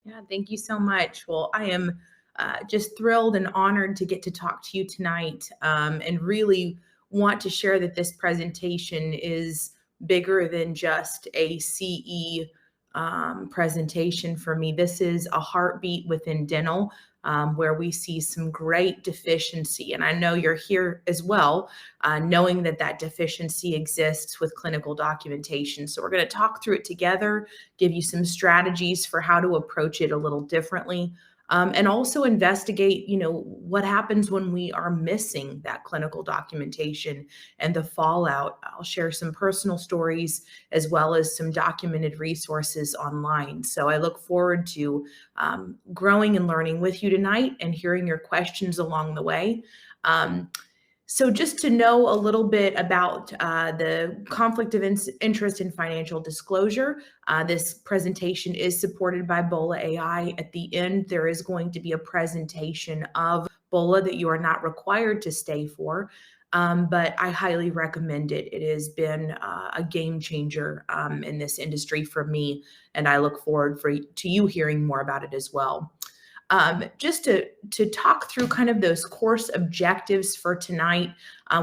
Yeah, thank you so much. Well, I am just thrilled and honored to get to talk to you tonight, and really want to share that this presentation is bigger than just a CE presentation for me. This is a heartbeat within dental, where we see some great deficiency. And I know you're here as well, knowing that that deficiency exists with clinical documentation. So we're going to talk through it together, give you some strategies for how to approach it a little differently. And also investigate, what happens when we are missing that clinical documentation and the fallout. I'll share some personal stories as well as some documented resources online. So I look forward to growing and learning with you tonight and hearing your questions along the way. So just to know a little bit about the conflict of interest in financial disclosure, this presentation is supported by Bola.AI. At the end, there is going to be a presentation of Bola that you are not required to stay for, but I highly recommend it. It has been a game changer in this industry for me, and I look forward to you hearing more about it as well. Just to talk through kind of those course objectives for tonight,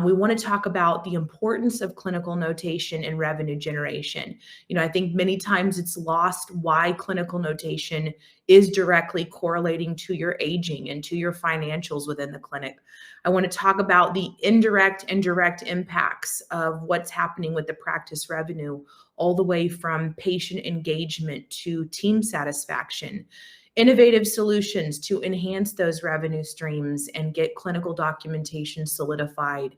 we want to talk about the importance of clinical notation in revenue generation. I think many times it's lost why clinical notation is directly correlating to your aging and to your financials within the clinic. I want to talk about the indirect and direct impacts of what's happening with the practice revenue, all the way from patient engagement to team satisfaction. Innovative solutions to enhance those revenue streams and get clinical documentation solidified.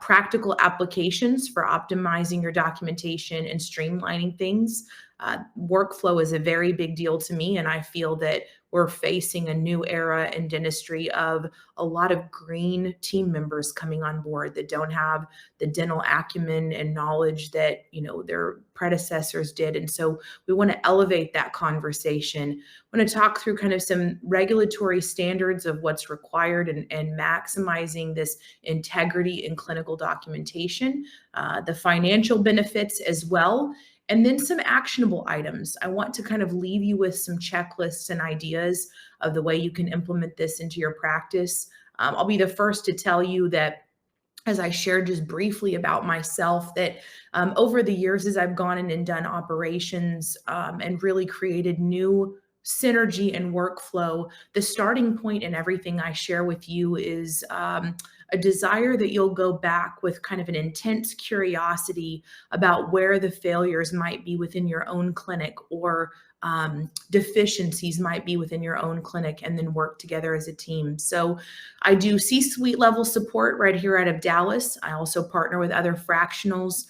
Practical applications for optimizing your documentation and streamlining things. Workflow is a very big deal to me, and I feel that we're facing a new era in dentistry of a lot of green team members coming on board that don't have the dental acumen and knowledge that their predecessors did. And so we want to elevate that conversation. I want to talk through kind of some regulatory standards of what's required and maximizing this integrity in clinical documentation, the financial benefits as well, and then some actionable items. I want to kind of leave you with some checklists and ideas of the way you can implement this into your practice. I'll be the first to tell you that, as I shared just briefly about myself, that over the years, as I've gone in and done operations and really created new synergy and workflow, the starting point in everything I share with you is a desire that you'll go back with kind of an intense curiosity about where the failures might be within your own clinic, or deficiencies might be within your own clinic, and then work together as a team. So I do C-suite level support right here out of Dallas. I also partner with other fractionals.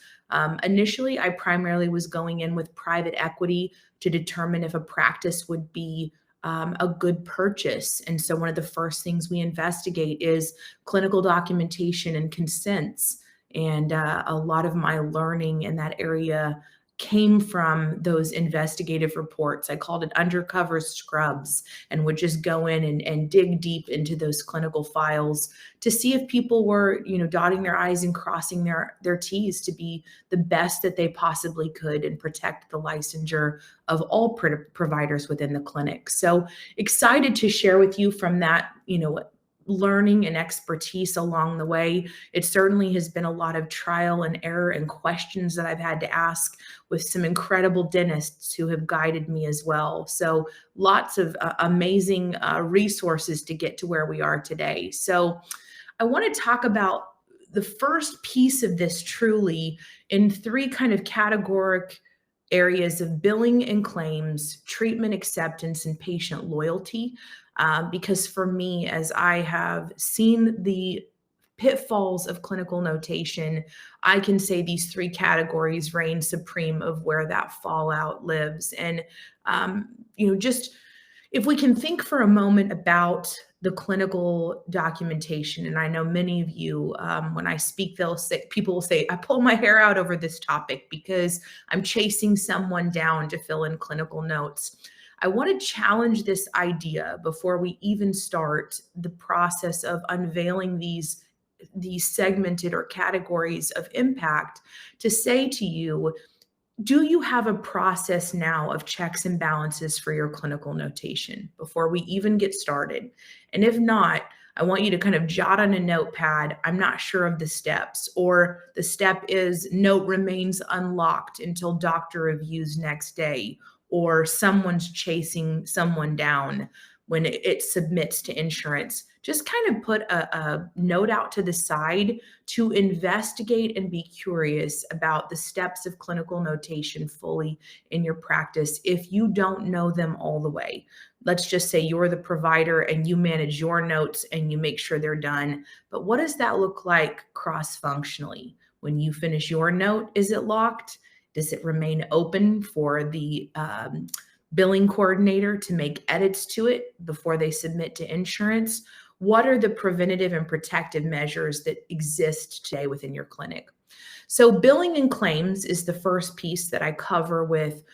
Initially, I primarily was going in with private equity to determine if a practice would be a good purchase. And so one of the first things we investigate is clinical documentation and consents. And a lot of my learning in that area came from those investigative reports. I called it undercover scrubs, and would just go in and dig deep into those clinical files to see if people were, dotting their I's and crossing their T's to be the best that they possibly could and protect the licensure of all providers within the clinic. So excited to share with you from that, learning and expertise along the way. It certainly has been a lot of trial and error and questions that I've had to ask with some incredible dentists who have guided me as well. So lots of amazing resources to get to where we are today. So I want to talk about the first piece of this truly in three kind of categoric areas of billing and claims, treatment acceptance, and patient loyalty. Because for me, as I have seen the pitfalls of clinical notation, I can say these three categories reign supreme of where that fallout lives. And, just if we can think for a moment about the clinical documentation, and I know many of you, when I speak, people will say, I pull my hair out over this topic because I'm chasing someone down to fill in clinical notes. I want to challenge this idea before we even start the process of unveiling these segmented or categories of impact, to say to you, Do you have a process now of checks and balances for your clinical notation before we even get started? And if not, I want you to kind of jot on a notepad, I'm not sure of the steps, or the step is note remains unlocked until doctor reviews next day, or someone's chasing someone down when it submits to insurance. Just kind of put a note out to the side to investigate and be curious about the steps of clinical notation fully in your practice if you don't know them all the way. Let's just say you're the provider and you manage your notes and you make sure they're done. But what does that look like cross functionally? When you finish your note, is it locked? Does it remain open for the billing coordinator to make edits to it before they submit to insurance? What are the preventative and protective measures that exist today within your clinic? So, billing and claims is the first piece that I cover with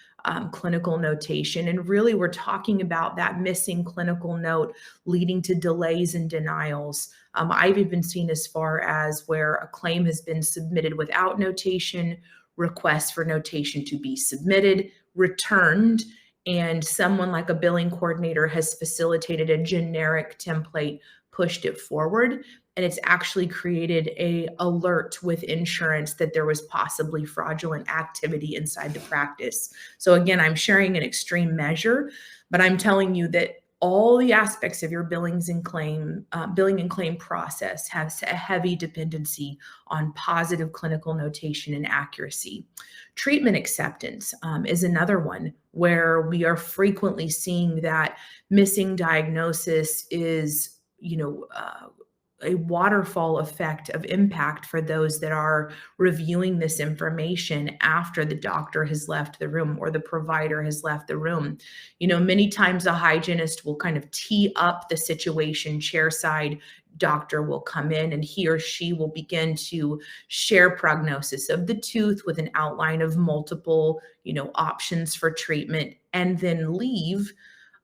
clinical notation. And really, we're talking about that missing clinical note leading to delays and denials. I've even seen as far as where a claim has been submitted without notation, requests for notation to be submitted, returned, and someone like a billing coordinator has facilitated a generic template, pushed it forward, and it's actually created a alert with insurance that there was possibly fraudulent activity inside the practice. So again, I'm sharing an extreme measure, but I'm telling you that all the aspects of your billing and claim process has a heavy dependency on positive clinical notation and accuracy. Treatment acceptance is another one where we are frequently seeing that missing diagnosis is, a waterfall effect of impact for those that are reviewing this information after the doctor has left the room or the provider has left the room. Many times a hygienist will kind of tee up the situation chairside. Doctor will come in and he or she will begin to share prognosis of the tooth with an outline of multiple, options for treatment, and then leave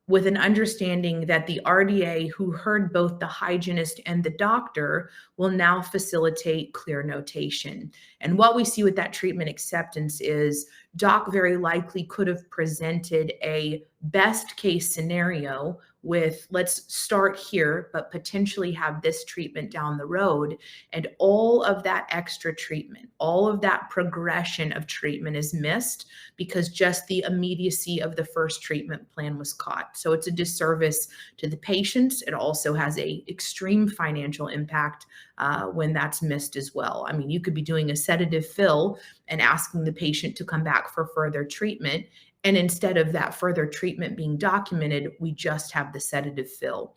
with an understanding that the RDA who heard both the hygienist and the doctor will now facilitate clear notation. And what we see with that treatment acceptance is doc very likely could have presented a best case scenario with let's start here, but potentially have this treatment down the road. And all of that extra treatment, all of that progression of treatment is missed because just the immediacy of the first treatment plan was caught. So it's a disservice to the patients. It also has a extreme financial impact when that's missed as well. I mean, you could be doing a sedative fill and asking the patient to come back for further treatment. And instead of that further treatment being documented, we just have the sedative fill.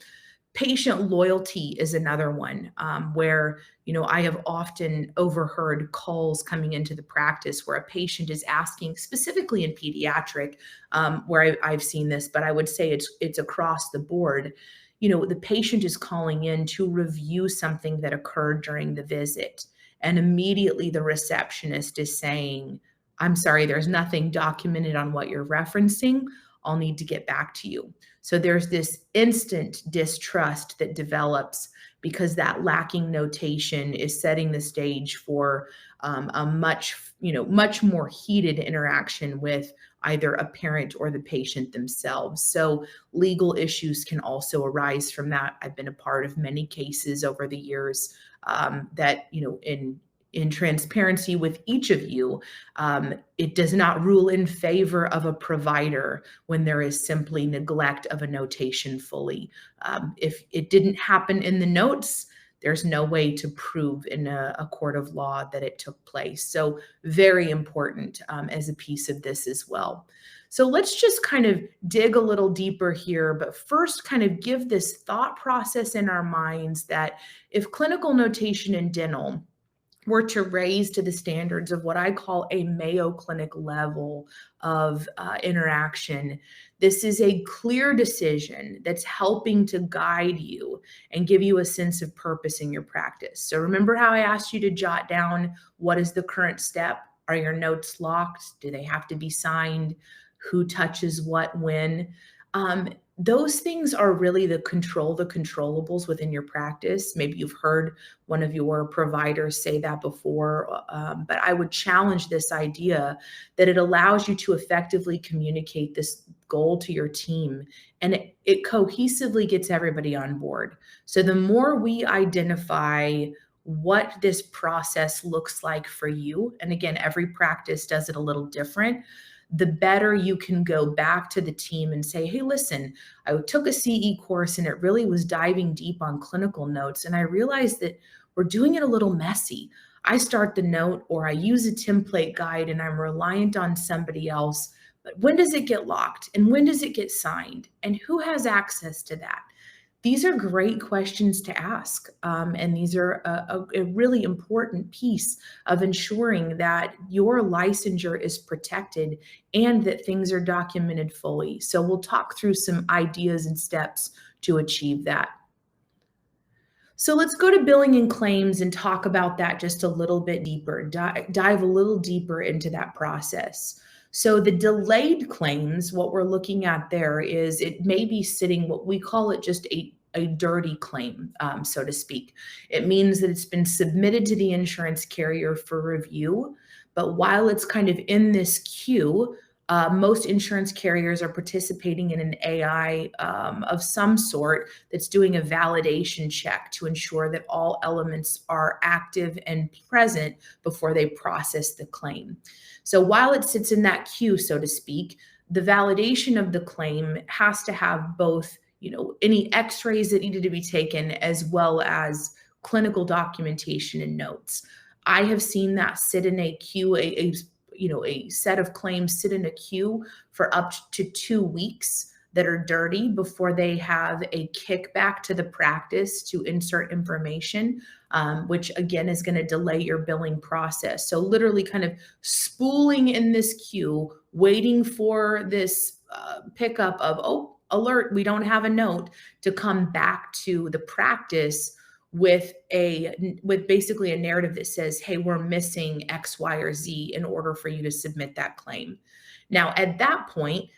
Patient loyalty is another one where, I have often overheard calls coming into the practice where a patient is asking, specifically in pediatric, where I've seen this, but I would say it's across the board. The patient is calling in to review something that occurred during the visit. And immediately the receptionist is saying, I'm sorry, there's nothing documented on what you're referencing. I'll need to get back to you. So there's this instant distrust that develops because that lacking notation is setting the stage for a much more heated interaction with either a parent or the patient themselves. So legal issues can also arise from that. I've been a part of many cases over the years that, in transparency with each of you, it does not rule in favor of a provider when there is simply neglect of a notation fully. If it didn't happen in the notes, there's no way to prove in a court of law that it took place. So very important as a piece of this as well. So let's just kind of dig a little deeper here, but first kind of give this thought process in our minds that if clinical notation in dental were to raise to the standards of what I call a Mayo Clinic level of interaction, this is a clear decision that's helping to guide you and give you a sense of purpose in your practice. So remember how I asked you to jot down what is the current step? Are your notes locked? Do they have to be signed? Who touches what when? those things are really the controllables within your practice. Maybe you've heard one of your providers say that before, but I would challenge this idea that it allows you to effectively communicate this goal to your team, and it cohesively gets everybody on board. So the more we identify what this process looks like for you, and again, every practice does it a little different, the better you can go back to the team and say, hey, listen, I took a CE course and it really was diving deep on clinical notes. And I realized that we're doing it a little messy. I start the note or I use a template guide and I'm reliant on somebody else. But when does it get locked? And when does it get signed? And who has access to that? These are great questions to ask. And these are a really important piece of ensuring that your licensure is protected and that things are documented fully. So we'll talk through some ideas and steps to achieve that. So let's go to billing and claims and talk about that just a little bit deeper, dive a little deeper into that process. So the delayed claims, what we're looking at there is it may be sitting, what we call it just a dirty claim, so to speak. It means that it's been submitted to the insurance carrier for review, but while it's kind of in this queue, most insurance carriers are participating in an AI of some sort that's doing a validation check to ensure that all elements are active and present before they process the claim. So while it sits in that queue, so to speak, the validation of the claim has to have both, any x-rays that needed to be taken as well as clinical documentation and notes. I have seen that sit in a queue, a set of claims sit in a queue for up to 2 weeks that are dirty before they have a kickback to the practice to insert information, which again is going to delay your billing process. So literally kind of spooling in this queue, waiting for this pickup of, oh, alert, we don't have a note, to come back to the practice with basically a narrative that says, hey, we're missing X, Y, or Z in order for you to submit that claim. Now, at that point,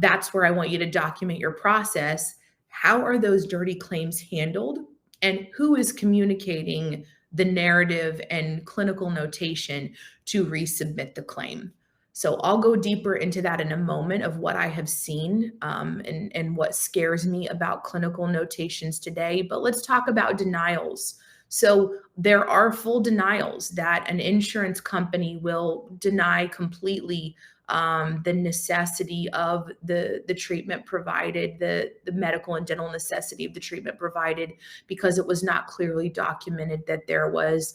that's where I want you to document your process. How are those dirty claims handled? And who is communicating the narrative and clinical notation to resubmit the claim? So I'll go deeper into that in a moment of what I have seen and what scares me about clinical notations today. But let's talk about denials. So there are full denials that an insurance company will deny completely the necessity of the treatment provided, the medical and dental necessity of the treatment provided, because it was not clearly documented that there was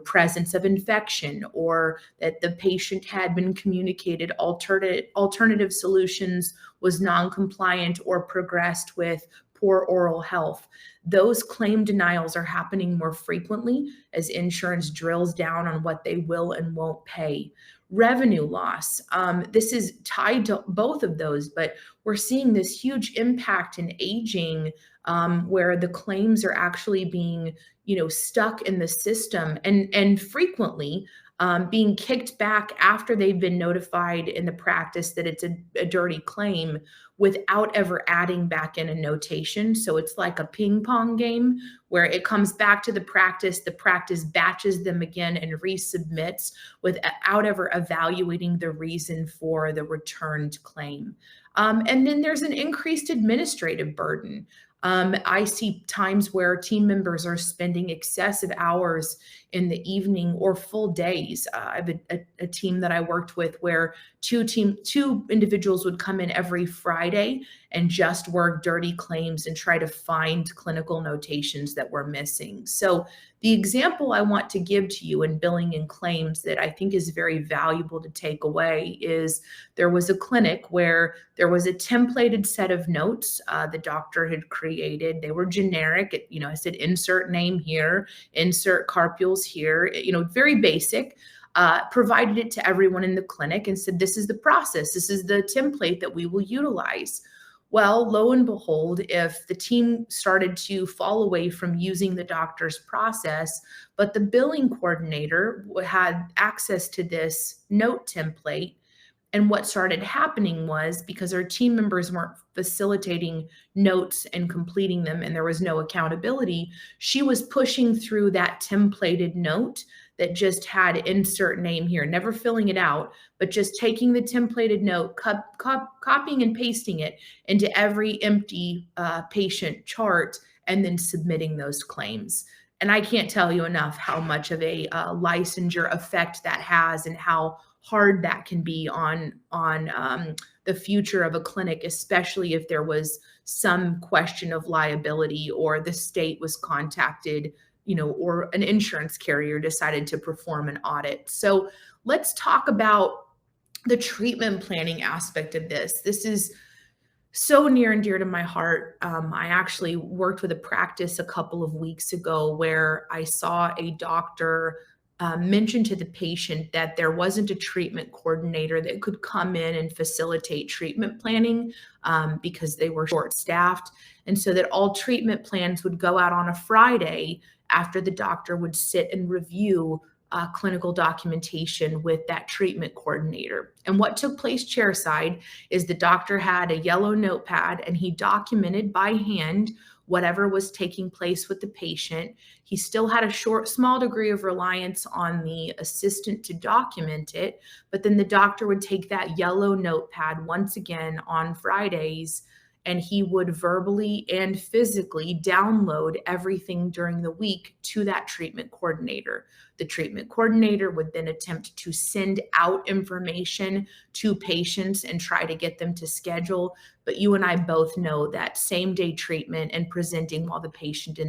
presence of infection, or that the patient had been communicated alternative solutions, was non-compliant, or progressed with poor oral health. Those claim denials are happening more frequently as insurance drills down on what they will and won't pay. Revenue loss. This is tied to both of those, but we're seeing this huge impact in aging where the claims are actually being stuck in the system and frequently being kicked back after they've been notified in the practice that it's a dirty claim without ever adding back in a notation. So it's like a ping pong game where it comes back to the practice batches them again and resubmits without ever evaluating the reason for the returned claim. And then there's an increased administrative burden. I see times where team members are spending excessive hours in the evening or full days. I have a team that I worked with where two individuals would come in every Friday and just work dirty claims and try to find clinical notations that were missing. So the example I want to give to you in billing and claims that I think is very valuable to take away is there was a clinic where there was a templated set of notes the doctor had created. They were generic. I said insert name here, insert carpules here, very basic. Provided it to everyone in the clinic and said, this is the process. This is the template that we will utilize. Well, lo and behold, if the team started to fall away from using the doctor's process, but the billing coordinator had access to this note template, And what started happening was, because our team members weren't facilitating notes and completing them, and there was no accountability, she was pushing through that templated note that just had insert name here, never filling it out, but just taking the templated note, copying and pasting it into every empty patient chart, and then submitting those claims. And I can't tell you enough how much of a licensure effect that has, and how hard that can be on the future of a clinic, especially if there was some question of liability, or the state was contacted, or an insurance carrier decided to perform an audit. So let's talk about the treatment planning aspect of this. This is so near and dear to my heart. I actually worked with a practice a couple of weeks ago where I saw a doctor mention to the patient that there wasn't a treatment coordinator that could come in and facilitate treatment planning, because they were short staffed. And so that all treatment plans would go out on a Friday after the doctor would sit and review clinical documentation with that treatment coordinator. And what took place chairside is the doctor had a yellow notepad, and he documented by hand whatever was taking place with the patient. He still had a small degree of reliance on the assistant to document it, but then the doctor would take that yellow notepad once again on Fridays, and he would verbally and physically download everything during the week to that treatment coordinator. The treatment coordinator would then attempt to send out information to patients and try to get them to schedule. But you and I both know that same day treatment and presenting while the patient is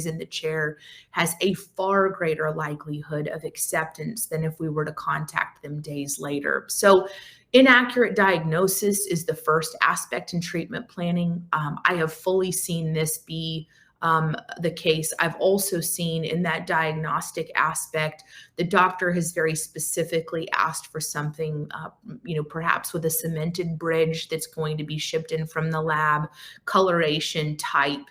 in the chair has a far greater likelihood of acceptance than if we were to contact them days later. So inaccurate diagnosis is the first aspect in treatment planning. I have fully seen this be the case. I've also seen in that diagnostic aspect, the doctor has very specifically asked for something, perhaps with a cemented bridge that's going to be shipped in from the lab, coloration, type,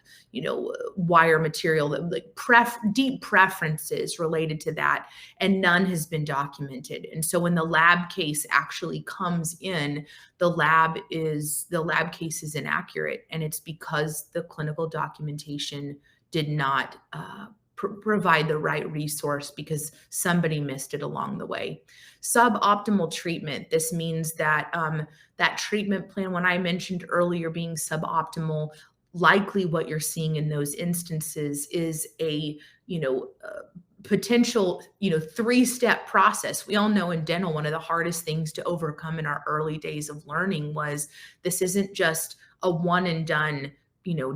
wire material, like deep preferences related to that, and none has been documented. And so when the lab case actually comes in, the lab case is inaccurate, and it's because the clinical documentation did not provide the right resource, because somebody missed it along the way. Suboptimal treatment. This means that that treatment plan, when I mentioned earlier being suboptimal, likely what you're seeing in those instances is a potential, three-step process. We all know in dental, one of the hardest things to overcome in our early days of learning was, this isn't just a one and done,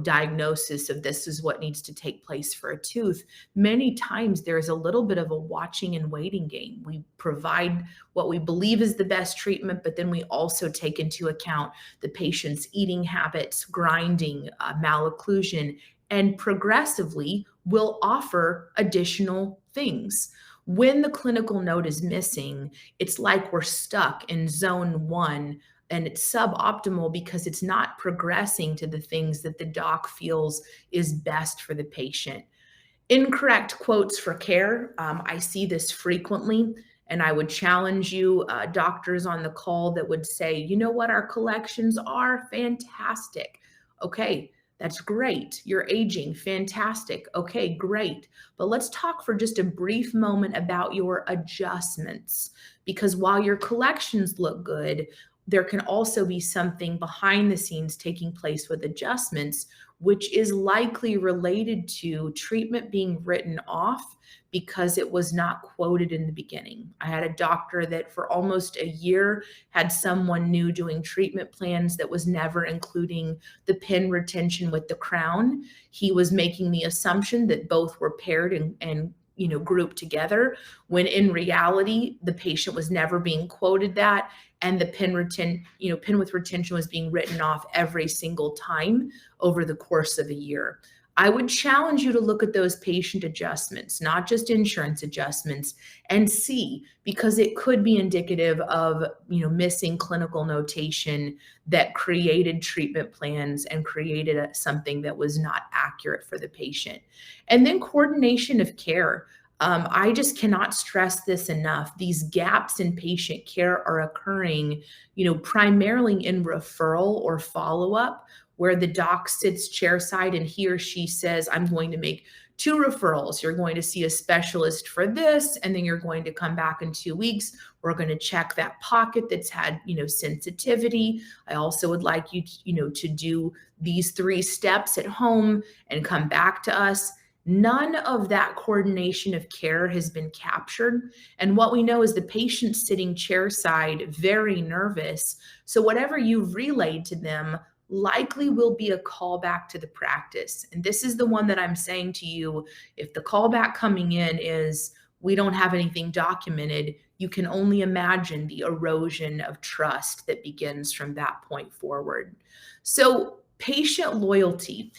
diagnosis of this is what needs to take place for a tooth. Many times there's a little bit of a watching and waiting game. We provide what we believe is the best treatment, but then we also take into account the patient's eating habits, grinding, malocclusion, and progressively will offer additional things. When the clinical note is missing, it's like we're stuck in zone one, and it's suboptimal because it's not progressing to the things that the doc feels is best for the patient. Incorrect quotes for care. I see this frequently, and I would challenge you, doctors on the call that would say, you know what, our collections are fantastic. Okay, that's great. You're aging, fantastic. Okay, great. But let's talk for just a brief moment about your adjustments, because while your collections look good, there can also be something behind the scenes taking place with adjustments, which is likely related to treatment being written off because it was not quoted in the beginning. I had a doctor that for almost a year had someone new doing treatment plans that was never including the pin retention with the crown. He was making the assumption that both were paired and grouped together, when in reality, the patient was never being quoted that, and the pin with retention was being written off every single time over the course of a year. I would challenge you to look at those patient adjustments, not just insurance adjustments, and see, because it could be indicative of, missing clinical notation that created treatment plans and created something that was not accurate for the patient. And then coordination of care. I just cannot stress this enough. These gaps in patient care are occurring, primarily in referral or follow-up, where the doc sits chairside and he or she says, I'm going to make two referrals. You're going to see a specialist for this, and then you're going to come back in 2 weeks. We're going to check that pocket that's had, sensitivity. I also would like you to do these 3 steps at home and come back to us. None of that coordination of care has been captured. And what we know is the patient sitting chairside, very nervous. So whatever you've relayed to them likely will be a callback to the practice. And this is the one that I'm saying to you, if the callback coming in is, we don't have anything documented, you can only imagine the erosion of trust that begins from that point forward. So patient loyalty,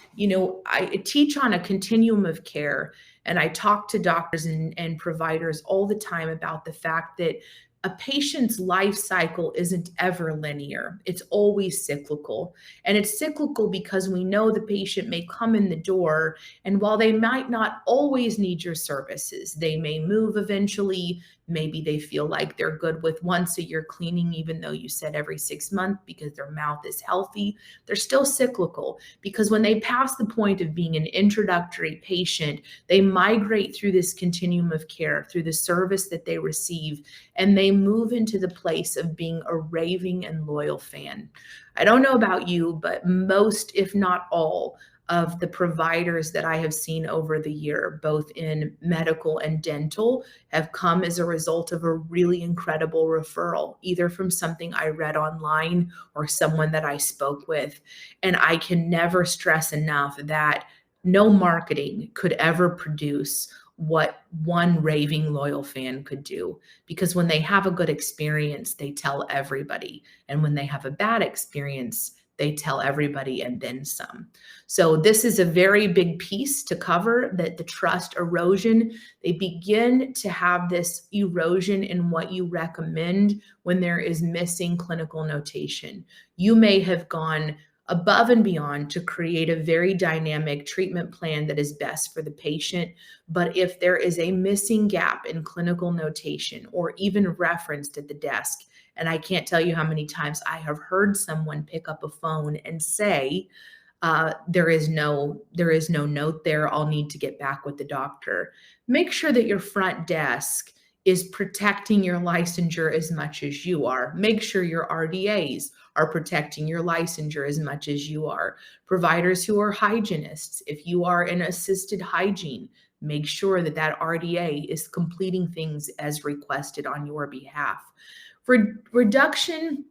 I teach on a continuum of care, and I talk to doctors and providers all the time about the fact that a patient's life cycle isn't ever linear. It's always cyclical. And it's cyclical because we know the patient may come in the door, and while they might not always need your services, they may move eventually. Maybe they feel like they're good with once a year cleaning, even though you said every 6 months because their mouth is healthy. They're still cyclical because when they pass the point of being an introductory patient, they migrate through this continuum of care, through the service that they receive, and they move into the place of being a raving and loyal fan. I don't know about you, but most, if not all, of the providers that I have seen over the year, both in medical and dental, have come as a result of a really incredible referral, either from something I read online or someone that I spoke with. And I can never stress enough that no marketing could ever produce what one raving loyal fan could do, because when they have a good experience, they tell everybody. And when they have a bad experience, they tell everybody and then some. So this is a very big piece to cover, that the trust erosion, they begin to have this erosion in what you recommend when there is missing clinical notation. You may have gone above and beyond to create a very dynamic treatment plan that is best for the patient. But if there is a missing gap in clinical notation or even referenced at the desk, and I can't tell you how many times I have heard someone pick up a phone and say, there is no note there. I'll need to get back with the doctor. Make sure that your front desk is protecting your licensure as much as you are. Make sure your RDAs are protecting your licensure as much as you are. Providers who are hygienists, if you are in assisted hygiene, make sure that that RDA is completing things as requested on your behalf. Reduction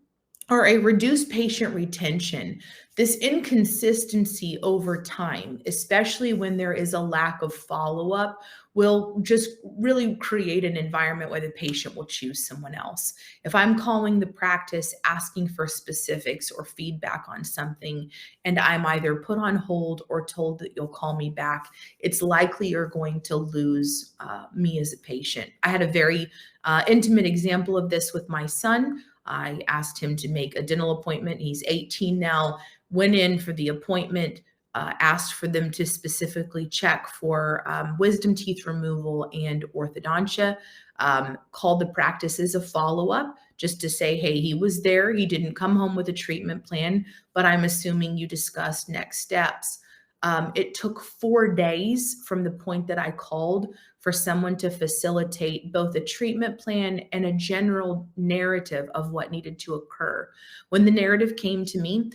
or a reduced patient retention, this inconsistency over time, especially when there is a lack of follow-up, will just really create an environment where the patient will choose someone else. If I'm calling the practice asking for specifics or feedback on something, and I'm either put on hold or told that you'll call me back, it's likely you're going to lose me as a patient. I had a very intimate example of this with my son. I asked him to make a dental appointment. He's 18 now, went in for the appointment, asked for them to specifically check for wisdom teeth removal and orthodontia, called the practice as a follow-up just to say, hey, he was there. He didn't come home with a treatment plan, but I'm assuming you discussed next steps. It took 4 days from the point that I called for someone to facilitate both a treatment plan and a general narrative of what needed to occur. When the narrative came to me,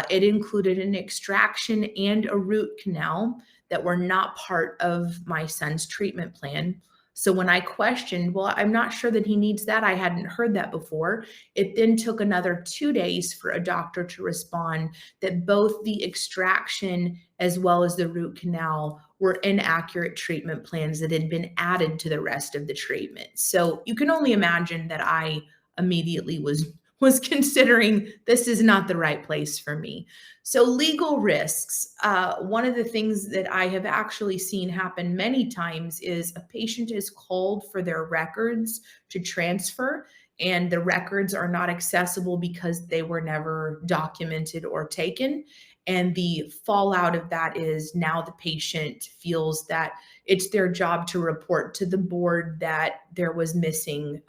it included an extraction and a root canal that were not part of my son's treatment plan. So when I questioned, well, I'm not sure that he needs that, I hadn't heard that before. It then took another 2 days for a doctor to respond that both the extraction as well as the root canal were inaccurate treatment plans that had been added to the rest of the treatment. So you can only imagine that I immediately was considering this is not the right place for me. So legal risks. One of the things that I have actually seen happen many times is a patient is called for their records to transfer, and the records are not accessible because they were never documented or taken. And the fallout of that is now the patient feels that it's their job to report to the board that there was missing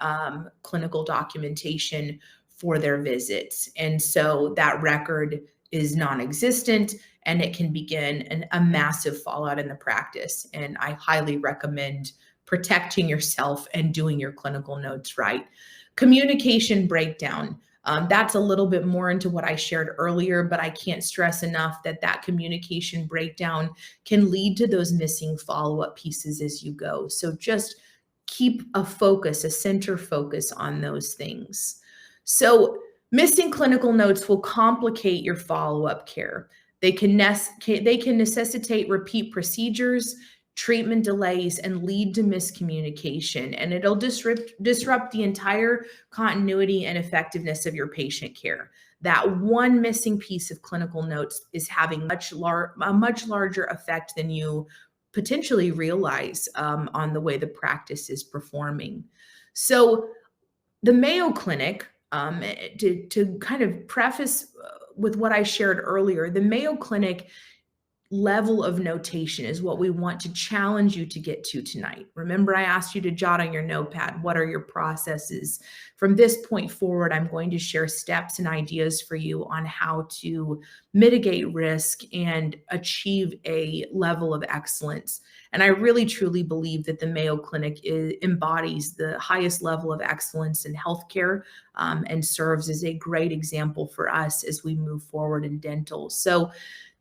clinical documentation for their visits. And so that record is non-existent, and it can begin a massive fallout in the practice. And I highly recommend protecting yourself and doing your clinical notes right. Communication breakdown. That's a little bit more into what I shared earlier, but I can't stress enough that that communication breakdown can lead to those missing follow-up pieces as you go. So just keep a focus, a center focus on those things. So missing clinical notes will complicate your follow-up care. They can necessitate repeat procedures, treatment delays, and lead to miscommunication, and it'll disrupt the entire continuity and effectiveness of your patient care. That one missing piece of clinical notes is having a much larger effect than you potentially realize on the way the practice is performing. So the Mayo Clinic, to kind of preface with what I shared earlier, the Mayo Clinic level of notation is what we want to challenge you to get to tonight. Remember, I asked you to jot on your notepad, what are your processes? From this point forward, I'm going to share steps and ideas for you on how to mitigate risk and achieve a level of excellence. And I really truly believe that the Mayo Clinic embodies the highest level of excellence in healthcare, and serves as a great example for us as we move forward in dental. So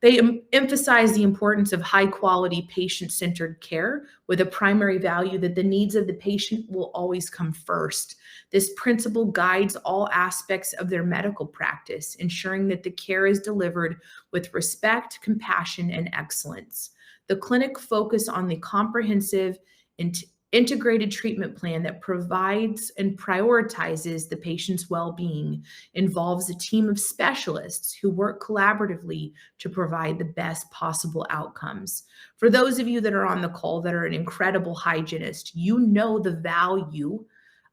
they emphasize the importance of high quality patient-centered care with a primary value that the needs of the patient will always come first. This principle guides all aspects of their medical practice, ensuring that the care is delivered with respect, compassion, and excellence. The clinic focus on the comprehensive integrated treatment plan that provides and prioritizes the patient's well-being involves a team of specialists who work collaboratively to provide the best possible outcomes. For those of you that are on the call that are an incredible hygienist, you know the value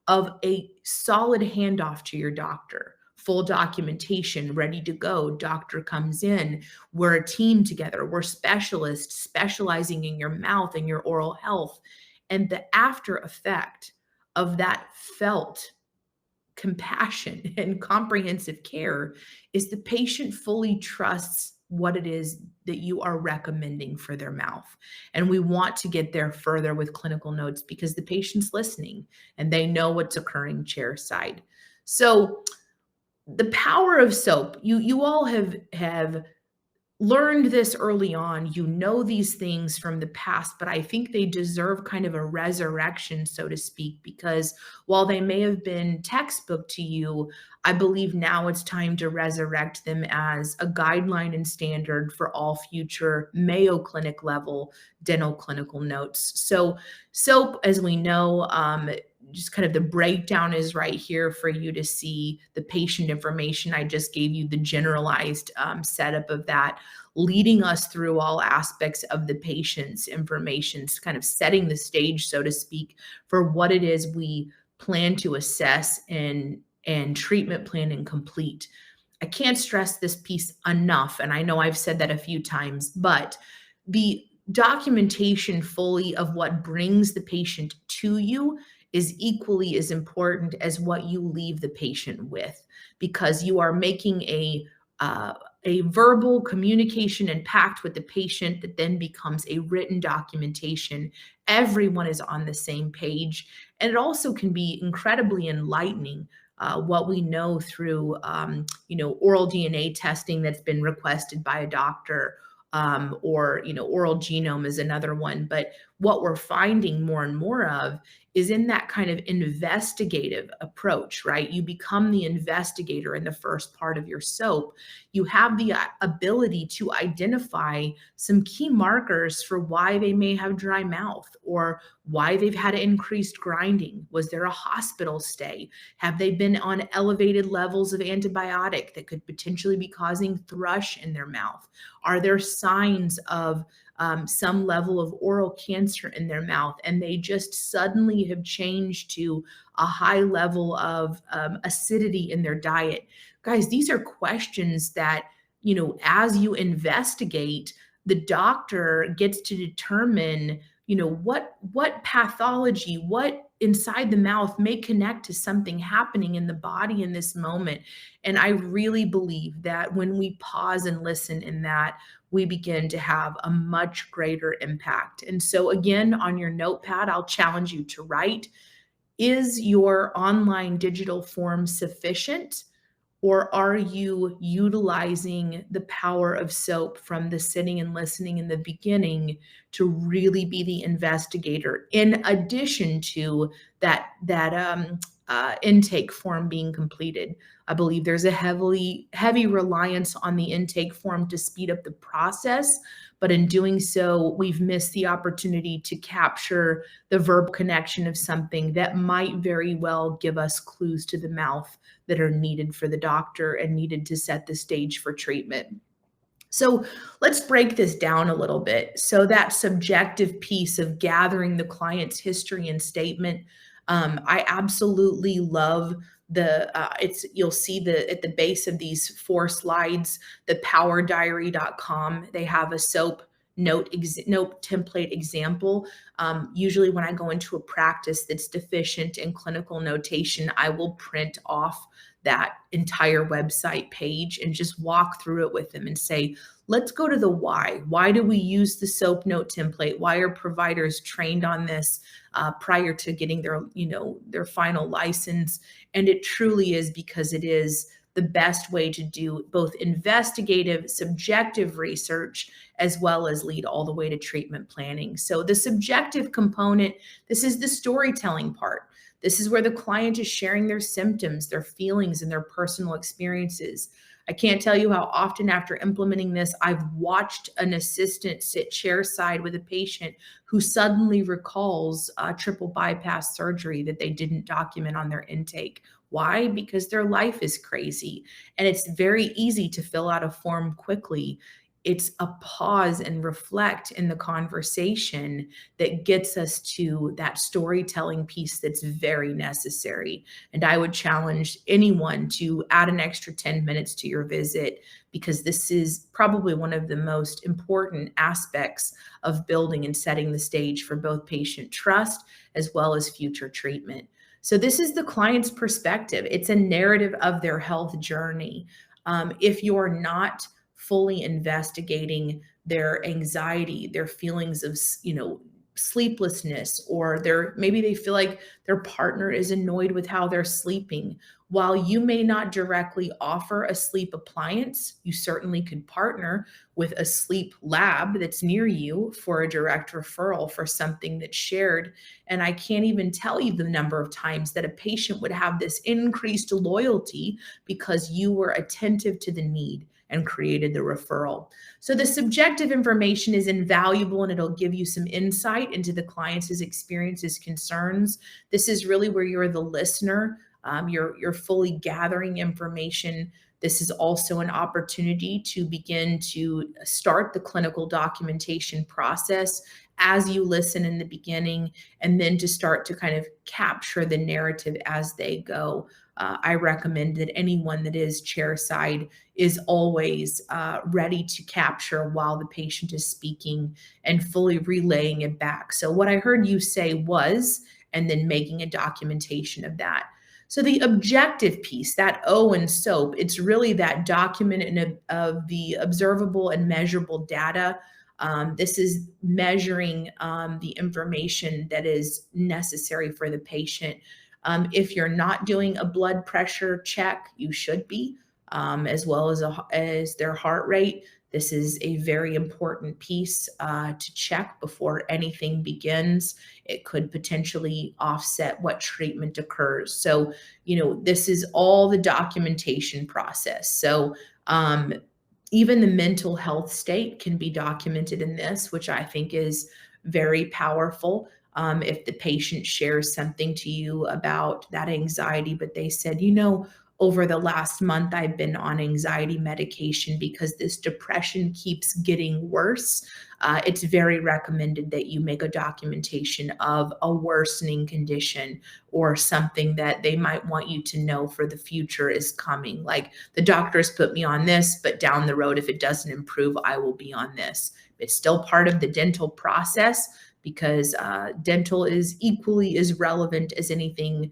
of a solid handoff to your doctor. Full documentation, ready to go. Doctor comes in. We're a team together. We're specialists specializing in your mouth and your oral health. And the after effect of that felt compassion and comprehensive care is the patient fully trusts what it is that you are recommending for their mouth. And we want to get there further with clinical notes because the patient's listening and they know what's occurring chair side. So the power of soap, you all have learned this early on. You know these things from the past, but I think they deserve kind of a resurrection, so to speak, because while they may have been textbook to you, I believe now it's time to resurrect them as a guideline and standard for all future Mayo Clinic level dental clinical notes. So soap, as we know, just kind of the breakdown is right here for you to see the patient information. I just gave you the generalized setup of that, leading us through all aspects of the patient's information, kind of setting the stage, so to speak, for what it is we plan to assess and treatment plan and complete. I can't stress this piece enough, and I know I've said that a few times, but the documentation fully of what brings the patient to you is equally as important as what you leave the patient with, because you are making a verbal communication and pact with the patient that then becomes a written documentation. Everyone is on the same page, and it also can be incredibly enlightening. What we know through, oral DNA testing that's been requested by a doctor, or oral genome is another one. But what we're finding more and more of is in that kind of investigative approach, right? You become the investigator in the first part of your soap. You have the ability to identify some key markers for why they may have dry mouth or why they've had increased grinding. Was there a hospital stay? Have they been on elevated levels of antibiotic that could potentially be causing thrush in their mouth? Are there signs of some level of oral cancer in their mouth, and they just suddenly have changed to a high level of acidity in their diet? Guys, these are questions that as you investigate, the doctor gets to determine, what pathology, what inside the mouth may connect to something happening in the body in this moment. And I really believe that when we pause and listen in that, we begin to have a much greater impact. And so, again, on your notepad, I'll challenge you to write: is your online digital form sufficient? Or are you utilizing the power of SOAP from the sitting and listening in the beginning to really be the investigator, in addition to that intake form being completed? I believe there's a heavy reliance on the intake form to speed up the process, but in doing so, we've missed the opportunity to capture the verb connection of something that might very well give us clues to the mouth that are needed for the doctor and needed to set the stage for treatment. So let's break this down a little bit. So that subjective piece of gathering the client's history and statement, I absolutely love you'll see at the base of these 4 slides, the powerdiary.com. They have a SOAP note template example. Usually when I go into a practice that's deficient in clinical notation, I will print off that entire website page and just walk through it with them and say, let's go to the why. Why do we use the SOAP note template? Why are providers trained on this prior to getting their final license? And it truly is because it is the best way to do both investigative, subjective research, as well as lead all the way to treatment planning. So the subjective component, this is the storytelling part. This is where the client is sharing their symptoms, their feelings, and their personal experiences. I can't tell you how often after implementing this, I've watched an assistant sit chairside with a patient who suddenly recalls triple bypass surgery that they didn't document on their intake. Why? Because their life is crazy. And it's very easy to fill out a form quickly. It's a pause and reflect in the conversation that gets us to that storytelling piece that's very necessary. And I would challenge anyone to add an extra 10 minutes to your visit, because this is probably one of the most important aspects of building and setting the stage for both patient trust as well as future treatment. So this is the client's perspective. It's a narrative of their health journey. If you're not fully investigating their anxiety, their feelings of, sleeplessness, or maybe they feel like their partner is annoyed with how they're sleeping. While you may not directly offer a sleep appliance, you certainly could partner with a sleep lab that's near you for a direct referral for something that's shared. And I can't even tell you the number of times that a patient would have this increased loyalty because you were attentive to the need and created the referral. So the subjective information is invaluable, and it'll give you some insight into the client's experiences, concerns. This is really where you're the listener. You're fully gathering information. This is also an opportunity to begin to start the clinical documentation process as you listen in the beginning, and then to start to kind of capture the narrative as they go. I recommend that anyone that is chairside is always ready to capture while the patient is speaking and fully relaying it back. So what I heard you say was, and then making a documentation of that. So the objective piece, that O in SOAP, it's really that document of the observable and measurable data. This is measuring the information that is necessary for the patient. If you're not doing a blood pressure check, you should be, as well as their heart rate. This is a very important piece to check before anything begins. It could potentially offset what treatment occurs. So, this is all the documentation process. So, even the mental health state can be documented in this, which I think is very powerful. If the patient shares something to you about that anxiety, but they said, over the last month, I've been on anxiety medication because this depression keeps getting worse. It's very recommended that you make a documentation of a worsening condition or something that they might want you to know for the future is coming. Like, the doctors put me on this, but down the road, if it doesn't improve, I will be on this. It's still part of the dental process because dental is equally as relevant as anything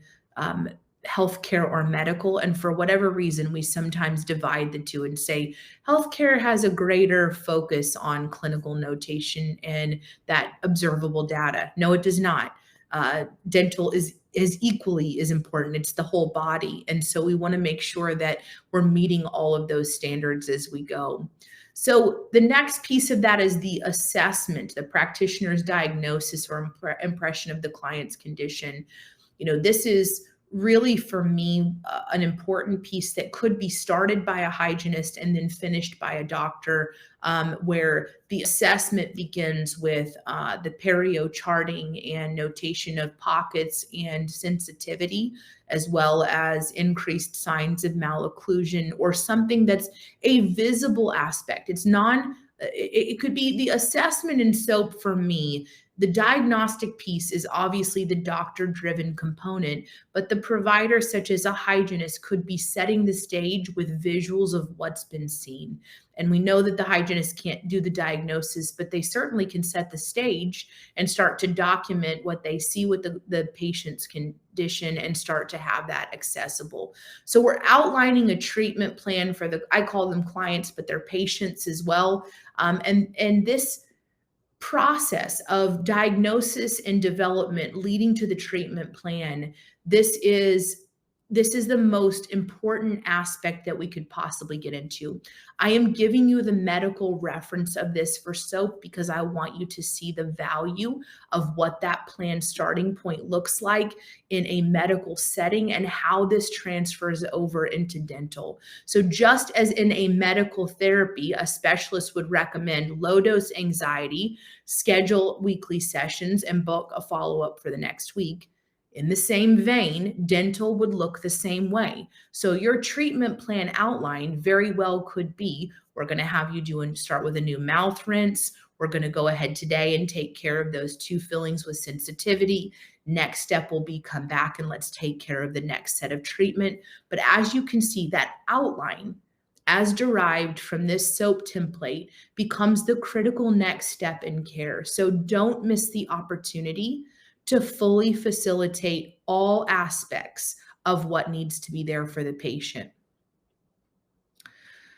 healthcare or medical. And for whatever reason, we sometimes divide the two and say healthcare has a greater focus on clinical notation and that observable data. No, it does not. Dental is equally as important. It's the whole body. And so we want to make sure that we're meeting all of those standards as we go. So the next piece of that is the assessment, the practitioner's diagnosis or impression of the client's condition. This is really, for me, an important piece that could be started by a hygienist and then finished by a doctor, where the assessment begins with the perio charting and notation of pockets and sensitivity, as well as increased signs of malocclusion or something that's a visible aspect. It could be the assessment in SOAP. For me, the diagnostic piece is obviously the doctor-driven component, but the provider, such as a hygienist, could be setting the stage with visuals of what's been seen. And we know that the hygienist can't do the diagnosis, but they certainly can set the stage and start to document what they see with the patient's condition and start to have that accessible. So we're outlining a treatment plan for I call them clients, but they're patients as well. And this process of diagnosis and development leading to the treatment plan, this is the most important aspect that we could possibly get into. I am giving you the medical reference of this for SOAP because I want you to see the value of what that plan starting point looks like in a medical setting and how this transfers over into dental. So just as in a medical therapy, a specialist would recommend low dose anxiety, schedule weekly sessions, and book a follow-up for the next week. In the same vein, dental would look the same way. So your treatment plan outline very well could be, we're going to have you start with a new mouth rinse. We're going to go ahead today and take care of those 2 fillings with sensitivity. Next step will be come back and let's take care of the next set of treatment. But as you can see, that outline, as derived from this SOAP template, becomes the critical next step in care. So don't miss the opportunity to fully facilitate all aspects of what needs to be there for the patient.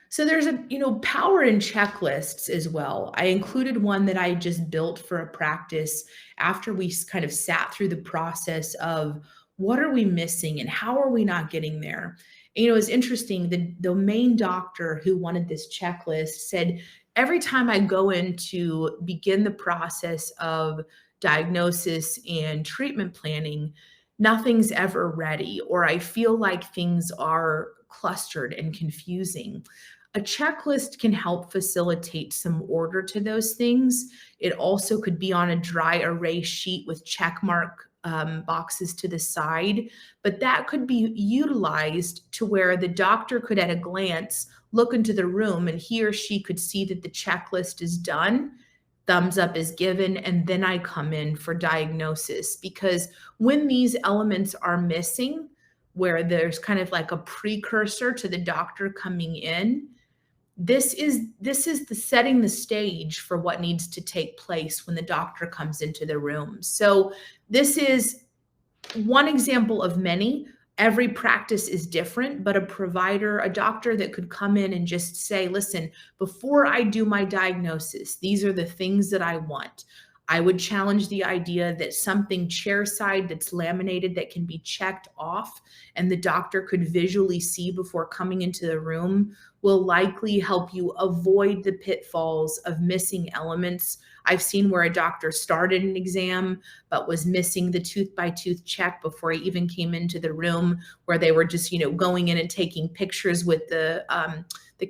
So there's power in checklists as well. I included one that I just built for a practice after we kind of sat through the process of what are we missing and how are we not getting there. It's interesting, the main doctor who wanted this checklist said, every time I go in to begin the process of diagnosis and treatment planning, nothing's ever ready, or I feel like things are clustered and confusing. A checklist can help facilitate some order to those things. It also could be on a dry erase sheet with check mark boxes to the side, but that could be utilized to where the doctor could at a glance look into the room and he or she could see that the checklist is done, thumbs up is given, and then I come in for diagnosis. Because when these elements are missing, where there's kind of like a precursor to the doctor coming in, this is the setting the stage for what needs to take place when the doctor comes into the room. So this is one example of many. Every practice is different, but a doctor that could come in and just say, listen, before I do my diagnosis, these are the things that I want. I would challenge the idea that something chairside that's laminated that can be checked off and the doctor could visually see before coming into the room will likely help you avoid the pitfalls of missing elements. I've seen where a doctor started an exam but was missing the tooth by tooth check before he even came into the room, where they were just, going in and taking pictures with the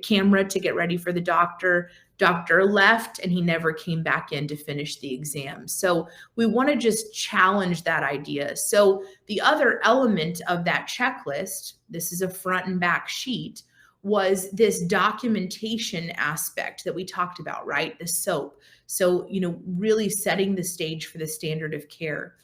camera to get ready for the doctor. Doctor left and he never came back in to finish the exam. So we want to just challenge that idea. So the other element of that checklist, this is a front and back sheet, was this documentation aspect that we talked about, right? The SOAP. So, really setting the stage for the standard of care.